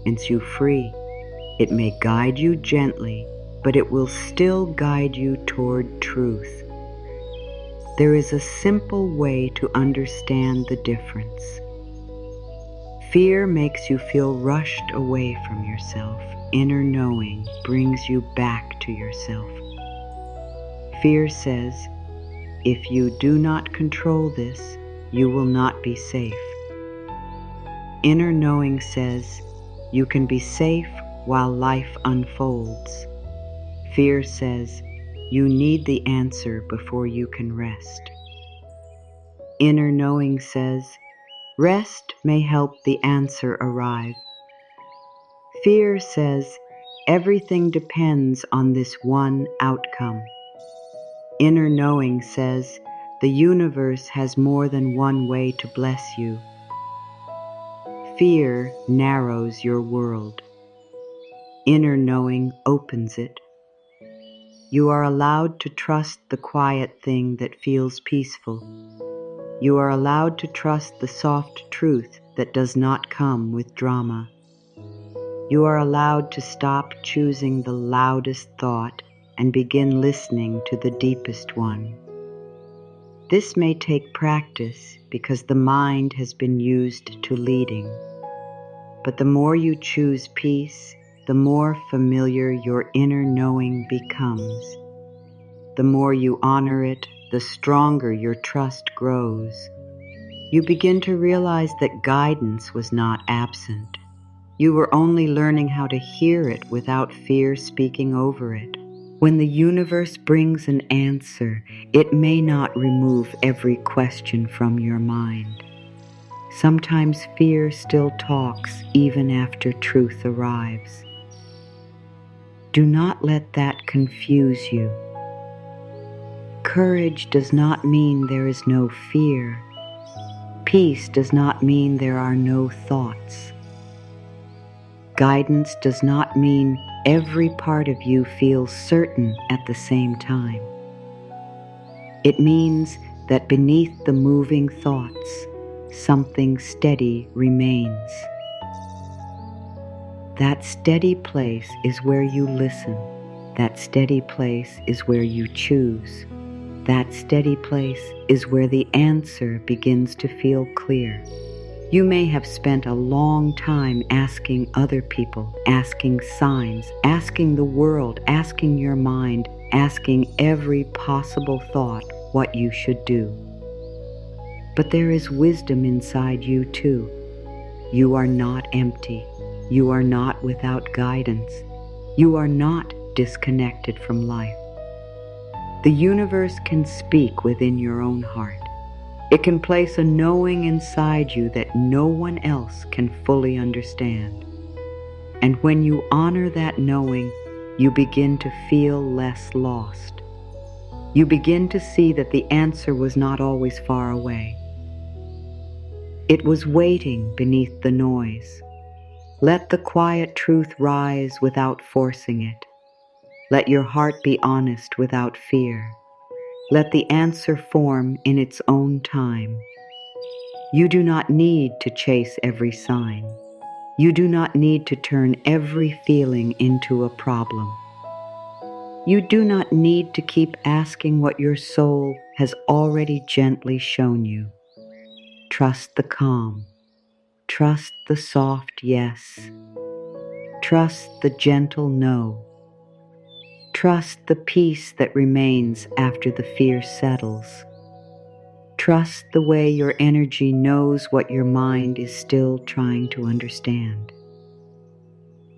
sets you free. It may guide you gently, but it will still guide you toward truth. There is a simple way to understand the difference. Fear makes you feel rushed away from yourself. Inner knowing brings you back to yourself. Fear says, if you do not control this, you will not be safe. Inner knowing says, you can be safe while life unfolds. Fear says, you need the answer before you can rest. Inner knowing says, rest may help the answer arrive. Fear says, everything depends on this one outcome. Inner knowing says, the universe has more than one way to bless you. Fear narrows your world. Inner knowing opens it. You are allowed to trust the quiet thing that feels peaceful. You are allowed to trust the soft truth that does not come with drama. You are allowed to stop choosing the loudest thought and begin listening to the deepest one. This may take practice because the mind has been used to leading. But the more you choose peace, the more familiar your inner knowing becomes. The more you honor it, the stronger your trust grows. You begin to realize that guidance was not absent. You were only learning how to hear it without fear speaking over it. When the universe brings an answer, it may not remove every question from your mind. Sometimes fear still talks even after truth arrives. Do not let that confuse you. Courage does not mean there is no fear. Peace does not mean there are no thoughts. Guidance does not mean every part of you feels certain at the same time. It means that beneath the moving thoughts, something steady remains. That steady place is where you listen. That steady place is where you choose. That steady place is where the answer begins to feel clear. You may have spent a long time asking other people, asking signs, asking the world, asking your mind, asking every possible thought what you should do. But there is wisdom inside you too. You are not empty. You are not without guidance. You are not disconnected from life. The universe can speak within your own heart. It can place a knowing inside you that no one else can fully understand. And when you honor that knowing, you begin to feel less lost. You begin to see that the answer was not always far away. It was waiting beneath the noise. Let the quiet truth rise without forcing it. Let your heart be honest without fear. Let the answer form in its own time. You do not need to chase every sign. You do not need to turn every feeling into a problem. You do not need to keep asking what your soul has already gently shown you. Trust the calm. Trust the soft yes. Trust the gentle no. Trust the peace that remains after the fear settles. Trust the way your energy knows what your mind is still trying to understand.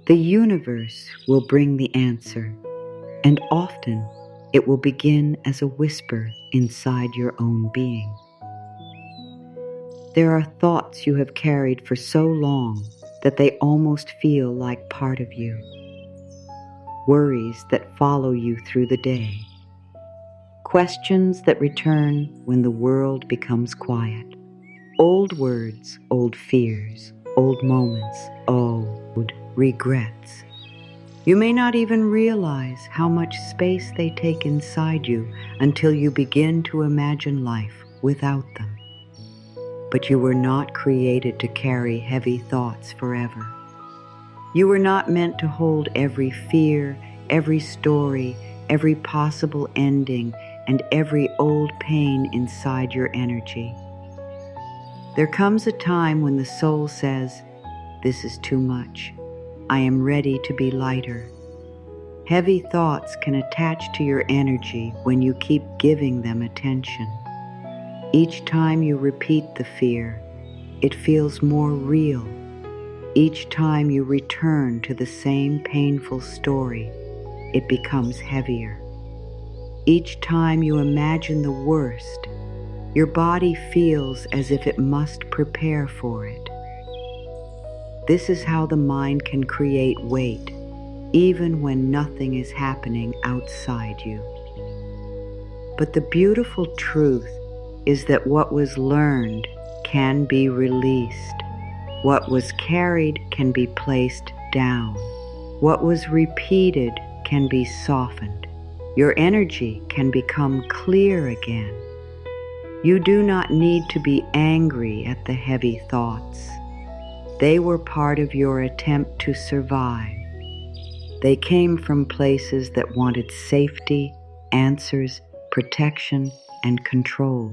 The universe will bring the answer, and often it will begin as a whisper inside your own being. There are thoughts you have carried for so long that they almost feel like part of you. Worries that follow you through the day. Questions that return when the world becomes quiet. Old words, old fears, old moments, old regrets. You may not even realize how much space they take inside you until you begin to imagine life without them. But you were not created to carry heavy thoughts forever. You were not meant to hold every fear, every story, every possible ending, and every old pain inside your energy. There comes a time when the soul says, "This is too much. I am ready to be lighter." Heavy thoughts can attach to your energy when you keep giving them attention. Each time you repeat the fear, it feels more real. Each time you return to the same painful story, it becomes heavier. Each time you imagine the worst, your body feels as if it must prepare for it. This is how the mind can create weight, even when nothing is happening outside you. But the beautiful truth is that what was learned can be released. What was carried can be placed down. What was repeated can be softened. Your energy can become clear again. You do not need to be angry at the heavy thoughts. They were part of your attempt to survive. They came from places that wanted safety, answers, protection, and control.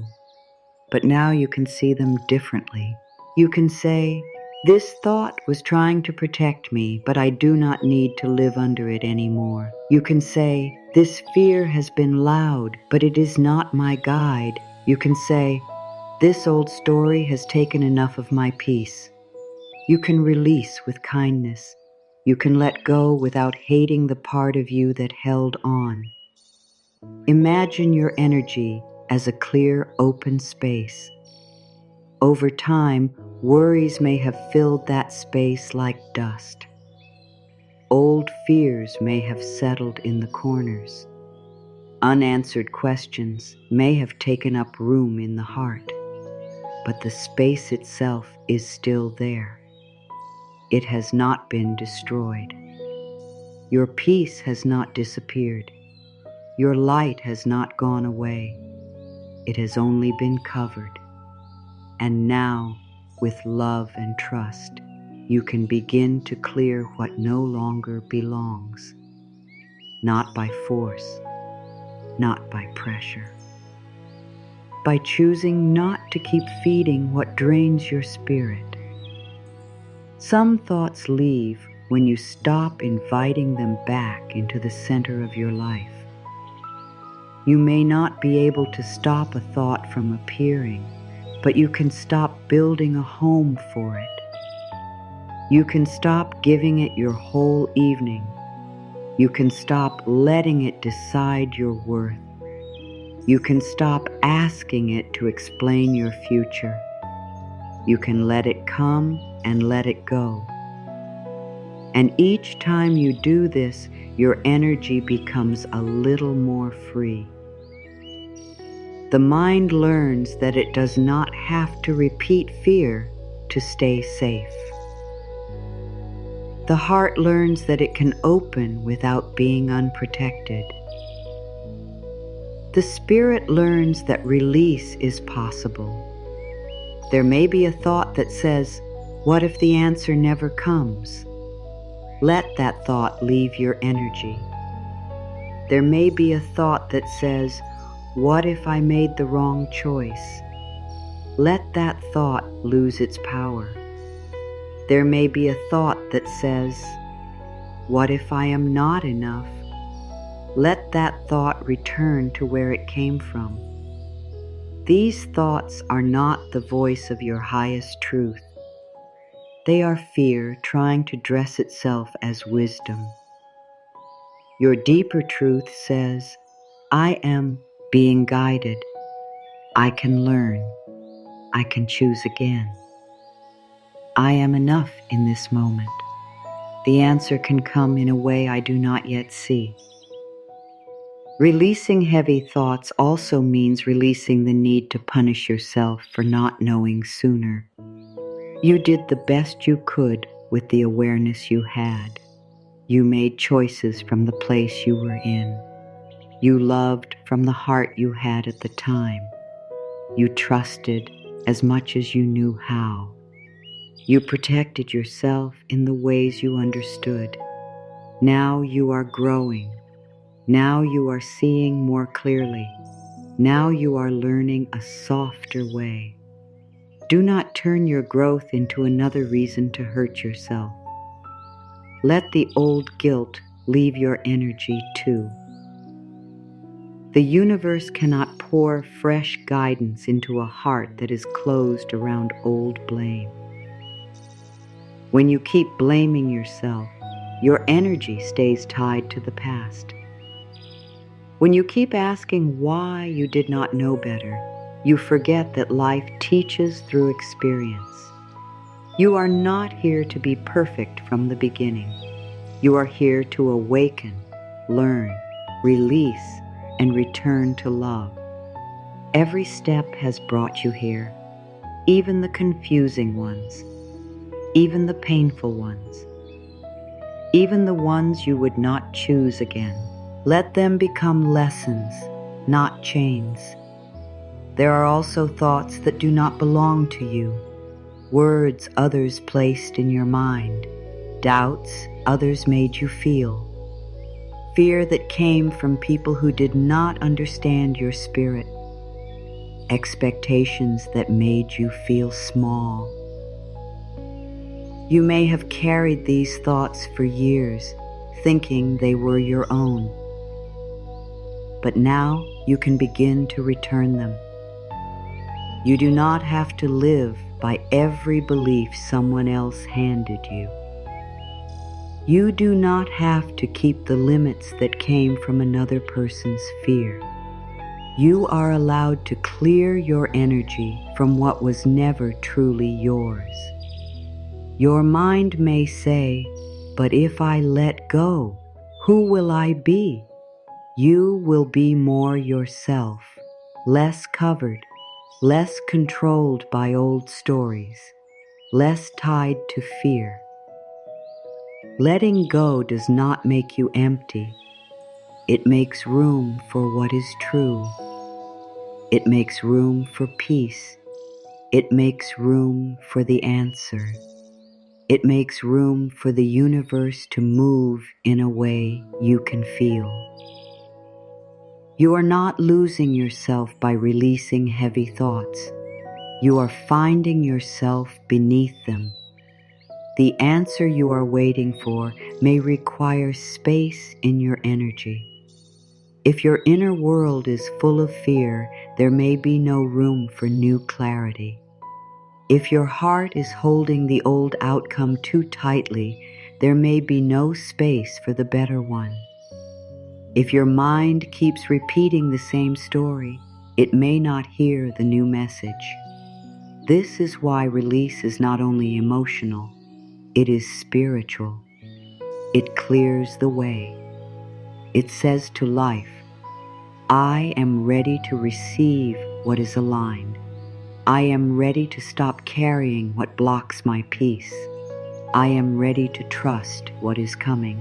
But now you can see them differently. You can say, "This thought was trying to protect me, but I do not need to live under it anymore." You can say, "This fear has been loud, but it is not my guide." You can say, "This old story has taken enough of my peace." You can release with kindness. You can let go without hating the part of you that held on. Imagine your energy as a clear, open space. Over time, Worries may have filled that space like dust. Old fears may have settled in the corners. Unanswered questions may have taken up room in the heart, but the space itself is still there. It has not been destroyed. Your peace has not disappeared. Your light has not gone away. It has only been covered. And now, with love and trust, you can begin to clear what no longer belongs. Not by force, not by pressure. By choosing not to keep feeding what drains your spirit. Some thoughts leave when you stop inviting them back into the center of your life. You may not be able to stop a thought from appearing, but you can stop building a home for it. You can stop giving it your whole evening. You can stop letting it decide your worth. You can stop asking it to explain your future. You can let it come and let it go. And each time you do this, your energy becomes a little more free. The mind learns that it does not have to repeat fear to stay safe. The heart learns that it can open without being unprotected. The spirit learns that release is possible. There may be a thought that says, "What if the answer never comes?" Let that thought leave your energy. There may be a thought that says, "What if I made the wrong choice?" Let that thought lose its power. There may be a thought that says, "What if I am not enough?" Let that thought return to where it came from. These thoughts are not the voice of your highest truth. They are fear trying to dress itself as wisdom. Your deeper truth says, "I am being guided. I can learn. I can choose again. I am enough in this moment. The answer can come in a way I do not yet see." Releasing heavy thoughts also means releasing the need to punish yourself for not knowing sooner. You did the best you could with the awareness you had. You made choices from the place you were in. You loved from the heart you had at the time. You trusted as much as you knew how. You protected yourself in the ways you understood. Now you are growing. Now you are seeing more clearly. Now you are learning a softer way. Do not turn your growth into another reason to hurt yourself. Let the old guilt leave your energy too. The universe cannot pour fresh guidance into a heart that is closed around old blame. When you keep blaming yourself, your energy stays tied to the past. When you keep asking why you did not know better, you forget that life teaches through experience. You are not here to be perfect from the beginning. You are here to awaken, learn, release, and return to love. Every step has brought you here, even the confusing ones, even the painful ones, even the ones you would not choose again. Let them become lessons, not chains. There are also thoughts that do not belong to you, words others placed in your mind, doubts others made you feel, fear that came from people who did not understand your spirit, expectations that made you feel small. You may have carried these thoughts for years, thinking they were your own. But now you can begin to return them. You do not have to live by every belief someone else handed you. You do not have to keep the limits that came from another person's fear. You are allowed to clear your energy from what was never truly yours. Your mind may say, "But if I let go, who will I be?" You will be more yourself, less covered, less controlled by old stories, less tied to fear. Letting go does not make you empty. It makes room for what is true. It makes room for peace. It makes room for the answer. It makes room for the universe to move in a way you can feel. You are not losing yourself by releasing heavy thoughts. You are finding yourself beneath them. The answer you are waiting for may require space in your energy. If your inner world is full of fear, there may be no room for new clarity. If your heart is holding the old outcome too tightly, there may be no space for the better one. If your mind keeps repeating the same story, it may not hear the new message. This is why release is not only emotional, it is spiritual. It clears the way. It says to life, "I am ready to receive what is aligned. I am ready to stop carrying what blocks my peace. I am ready to trust what is coming."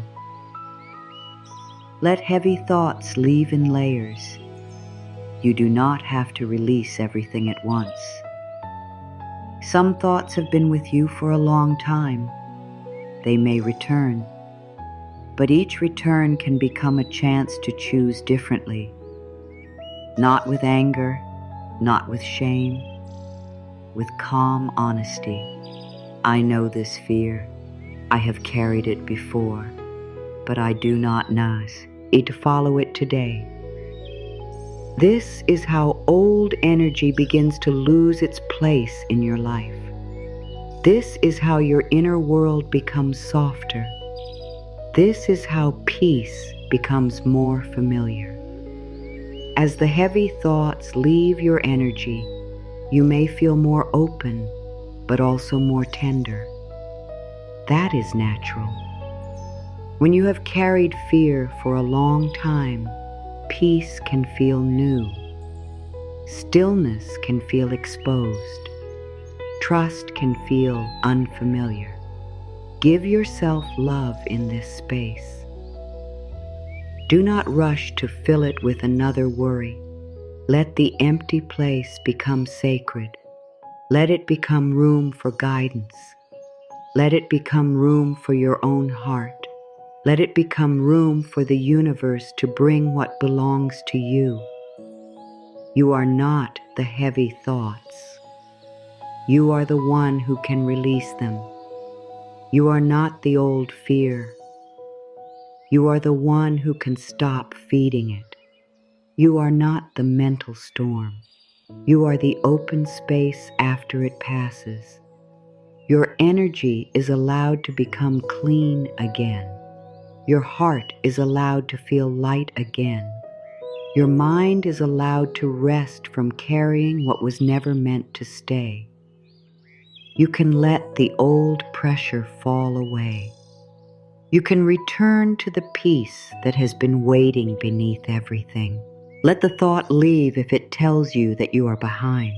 Let heavy thoughts leave in layers. You do not have to release everything at once. Some thoughts have been with you for a long time. They may return, but each return can become a chance to choose differently. Not with anger, not with shame, with calm honesty. I know this fear. I have carried it before, but I do not need to follow it today. This is how old energy begins to lose its place in your life. This is how your inner world becomes softer. This is how peace becomes more familiar. As the heavy thoughts leave your energy, you may feel more open, but also more tender. That is natural. When you have carried fear for a long time, peace can feel new. Stillness can feel exposed. Trust can feel unfamiliar. Give yourself love in this space. Do not rush to fill it with another worry. Let the empty place become sacred. Let it become room for guidance. Let it become room for your own heart. Let it become room for the universe to bring what belongs to you. You are not the heavy thoughts. You are the one who can release them. You are not the old fear. You are the one who can stop feeding it. You are not the mental storm. You are the open space after it passes. Your energy is allowed to become clean again. Your heart is allowed to feel light again. Your mind is allowed to rest from carrying what was never meant to stay. You can let the old pressure fall away. You can return to the peace that has been waiting beneath everything. Let the thought leave if it tells you that you are behind.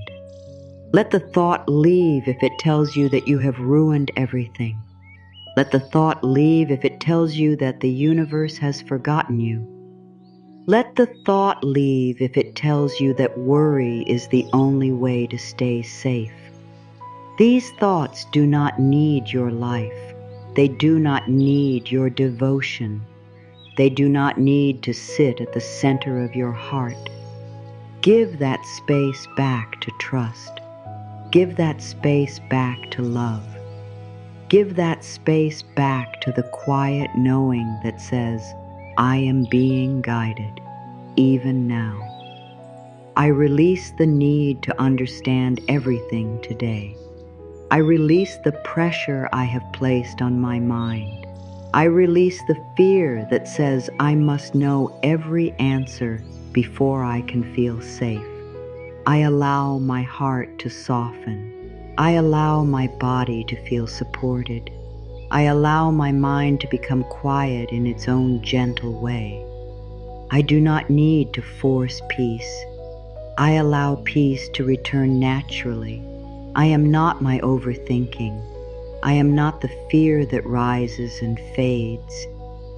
Let the thought leave if it tells you that you have ruined everything. Let the thought leave if it tells you that the universe has forgotten you. Let the thought leave if it tells you that worry is the only way to stay safe. These thoughts do not need your life. They do not need your devotion. They do not need to sit at the center of your heart. Give that space back to trust. Give that space back to love. Give that space back to the quiet knowing that says, "I am being guided, even now." I release the need to understand everything today. I release the pressure I have placed on my mind. I release the fear that says I must know every answer before I can feel safe. I allow my heart to soften. I allow my body to feel supported. I allow my mind to become quiet in its own gentle way. I do not need to force peace. I allow peace to return naturally. I am not my overthinking. I am not the fear that rises and fades.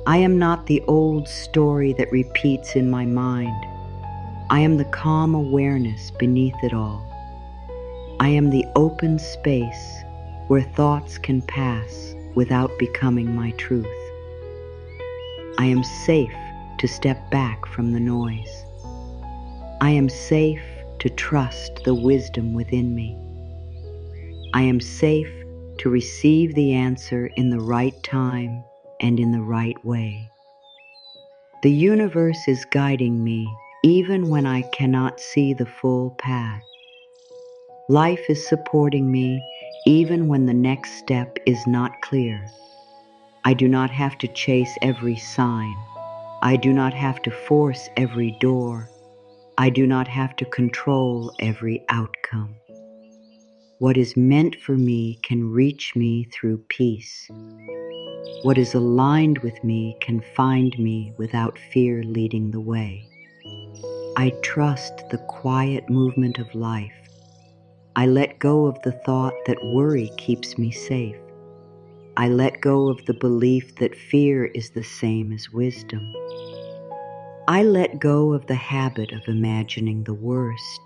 I am not the old story that repeats in my mind. I am the calm awareness beneath it all. I am the open space where thoughts can pass without becoming my truth. I am safe to step back from the noise. I am safe to trust the wisdom within me. I am safe to receive the answer in the right time and in the right way. The universe is guiding me even when I cannot see the full path. Life is supporting me even when the next step is not clear. I do not have to chase every sign. I do not have to force every door. I do not have to control every outcome. What is meant for me can reach me through peace. What is aligned with me can find me without fear leading the way. I trust the quiet movement of life. I let go of the thought that worry keeps me safe. I let go of the belief that fear is the same as wisdom. I let go of the habit of imagining the worst.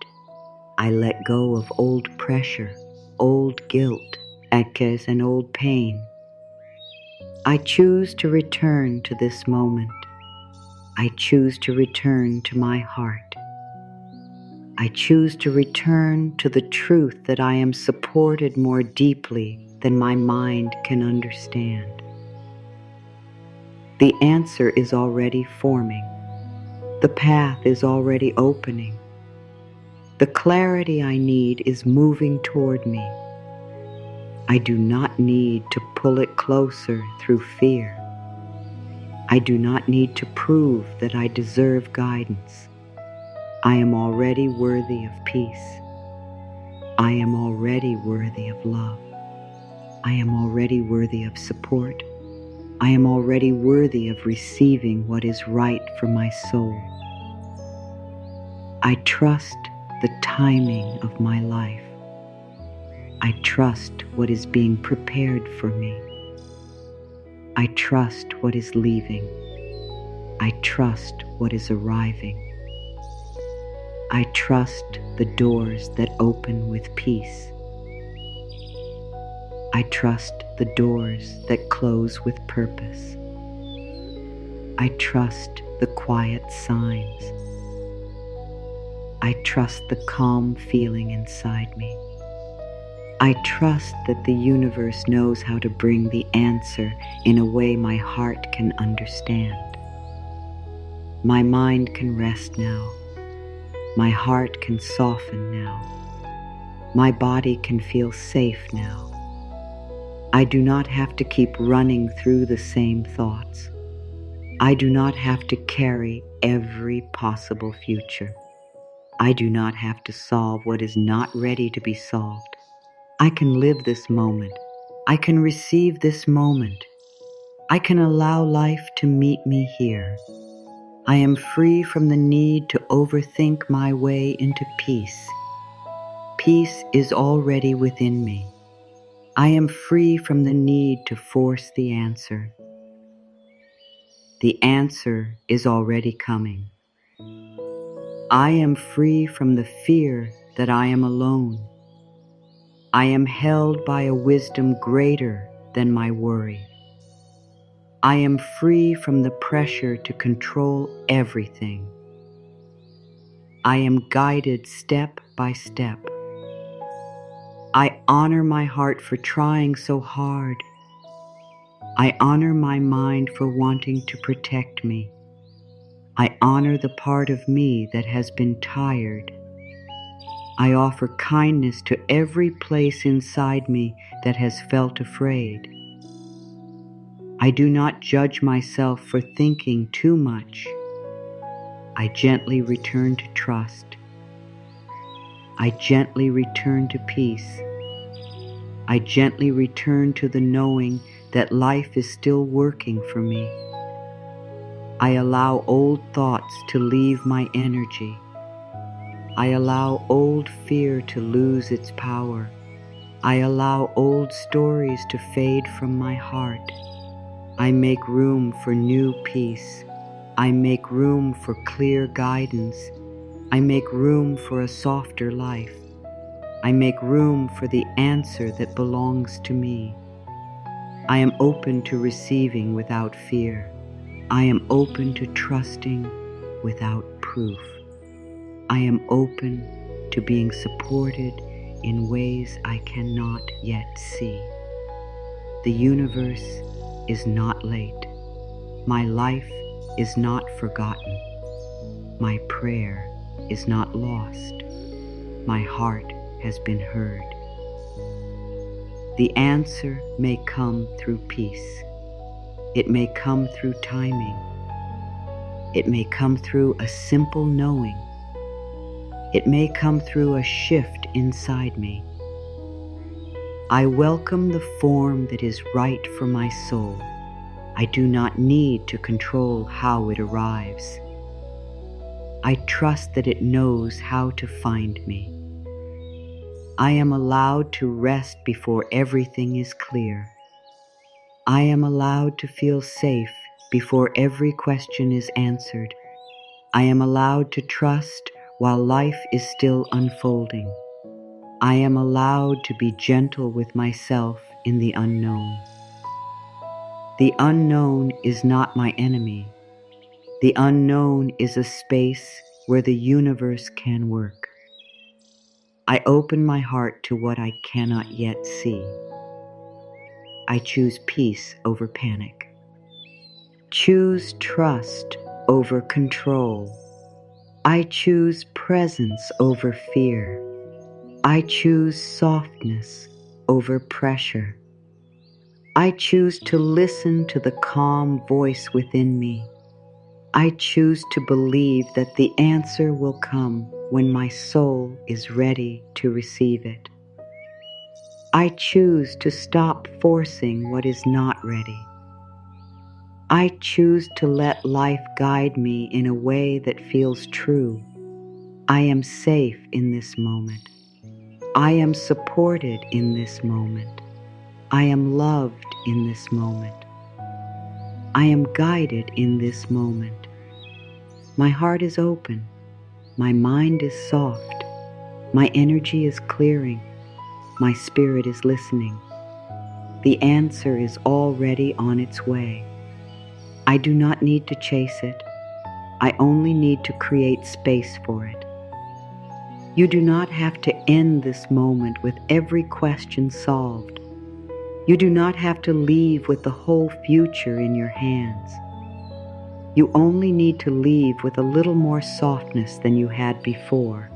I let go of old pressure, old guilt, and old pain. I choose to return to this moment. I choose to return to my heart. I choose to return to the truth that I am supported more deeply than my mind can understand. The answer is already forming. The path is already opening. The clarity I need is moving toward me. I do not need to pull it closer through fear. I do not need to prove that I deserve guidance. I am already worthy of peace. I am already worthy of love. I am already worthy of support. I am already worthy of receiving what is right for my soul. I trust the timing of my life. I trust what is being prepared for me. I trust what is leaving. I trust what is arriving. I trust the doors that open with peace. I trust the doors that close with purpose. I trust the quiet signs. I trust the calm feeling inside me. I trust that the universe knows how to bring the answer in a way my heart can understand. My mind can rest now. My heart can soften now. My body can feel safe now. I do not have to keep running through the same thoughts. I do not have to carry every possible future. I do not have to solve what is not ready to be solved. I can live this moment. I can receive this moment. I can allow life to meet me here. I am free from the need to overthink my way into peace. Peace is already within me. I am free from the need to force the answer. The answer is already coming. I am free from the fear that I am alone. I am held by a wisdom greater than my worry. I am free from the pressure to control everything. I am guided step by step. I honor my heart for trying so hard. I honor my mind for wanting to protect me. I honor the part of me that has been tired. I offer kindness to every place inside me that has felt afraid. I do not judge myself for thinking too much. I gently return to trust. I gently return to peace. I gently return to the knowing that life is still working for me. I allow old thoughts to leave my energy. I allow old fear to lose its power. I allow old stories to fade from my heart. I make room for new peace. I make room for clear guidance. I make room for a softer life. I make room for the answer that belongs to me. I am open to receiving without fear. I am open to trusting without proof. I am open to being supported in ways I cannot yet see. The universe is not late. My life is not forgotten. My prayer is not lost. My heart has been heard. The answer may come through peace. It may come through timing. It may come through a simple knowing. It may come through a shift inside me. I welcome the form that is right for my soul. I do not need to control how it arrives. I trust that it knows how to find me. I am allowed to rest before everything is clear. I am allowed to feel safe before every question is answered. I am allowed to trust while life is still unfolding. I am allowed to be gentle with myself in the unknown. The unknown is not my enemy. The unknown is a space where the universe can work. I open my heart to what I cannot yet see. I choose peace over panic. Choose trust over control. I choose presence over fear. I choose softness over pressure. I choose to listen to the calm voice within me. I choose to believe that the answer will come when my soul is ready to receive it. I choose to stop forcing what is not ready. I choose to let life guide me in a way that feels true. I am safe in this moment. I am supported in this moment. I am loved in this moment. I am guided in this moment. My heart is open. My mind is soft. My energy is clearing. My spirit is listening. The answer is already on its way. I do not need to chase it. I only need to create space for it. You do not have to end this moment with every question solved. You do not have to leave with the whole future in your hands. You only need to leave with a little more softness than you had before,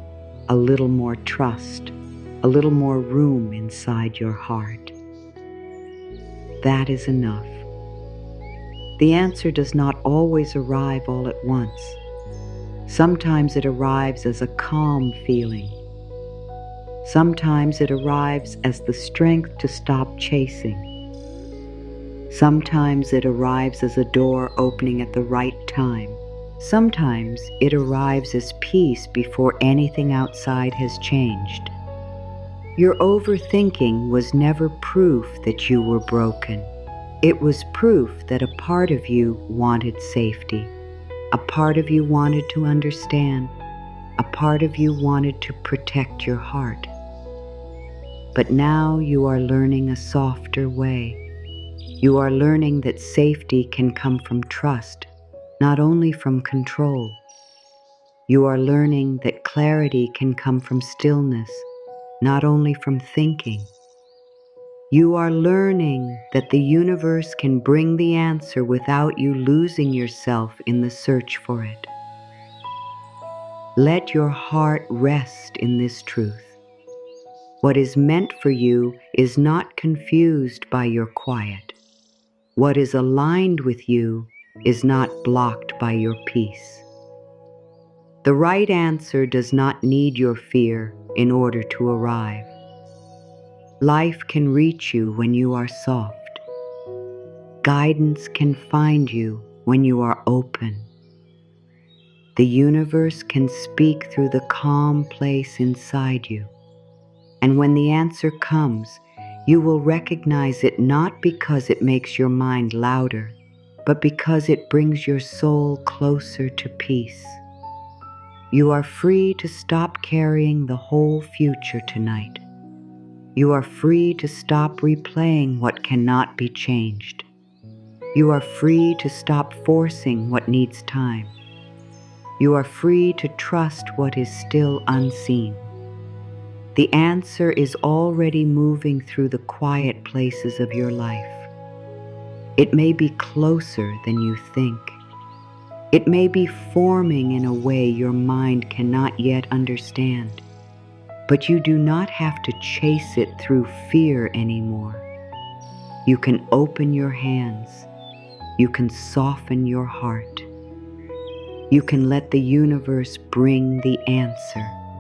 a little more trust, a little more room inside your heart. That is enough. The answer does not always arrive all at once. Sometimes it arrives as a calm feeling. Sometimes it arrives as the strength to stop chasing. Sometimes it arrives as a door opening at the right time. Sometimes it arrives as peace before anything outside has changed. Your overthinking was never proof that you were broken. It was proof that a part of you wanted safety. A part of you wanted to understand. A part of you wanted to protect your heart. But now you are learning a softer way. You are learning that safety can come from trust, not only from control. You are learning that clarity can come from stillness, not only from thinking. You are learning that the universe can bring the answer without you losing yourself in the search for it. Let your heart rest in this truth. What is meant for you is not confused by your quiet. What is aligned with you is not blocked by your peace. The right answer does not need your fear in order to arrive. Life can reach you when you are soft. Guidance can find you when you are open. The universe can speak through the calm place inside you. And when the answer comes, you will recognize it not because it makes your mind louder, but because it brings your soul closer to peace. You are free to stop carrying the whole future tonight. You are free to stop replaying what cannot be changed. You are free to stop forcing what needs time. You are free to trust what is still unseen. The answer is already moving through the quiet places of your life. It may be closer than you think. It may be forming in a way your mind cannot yet understand. But you do not have to chase it through fear anymore. You can open your hands. You can soften your heart. You can let the universe bring the answer.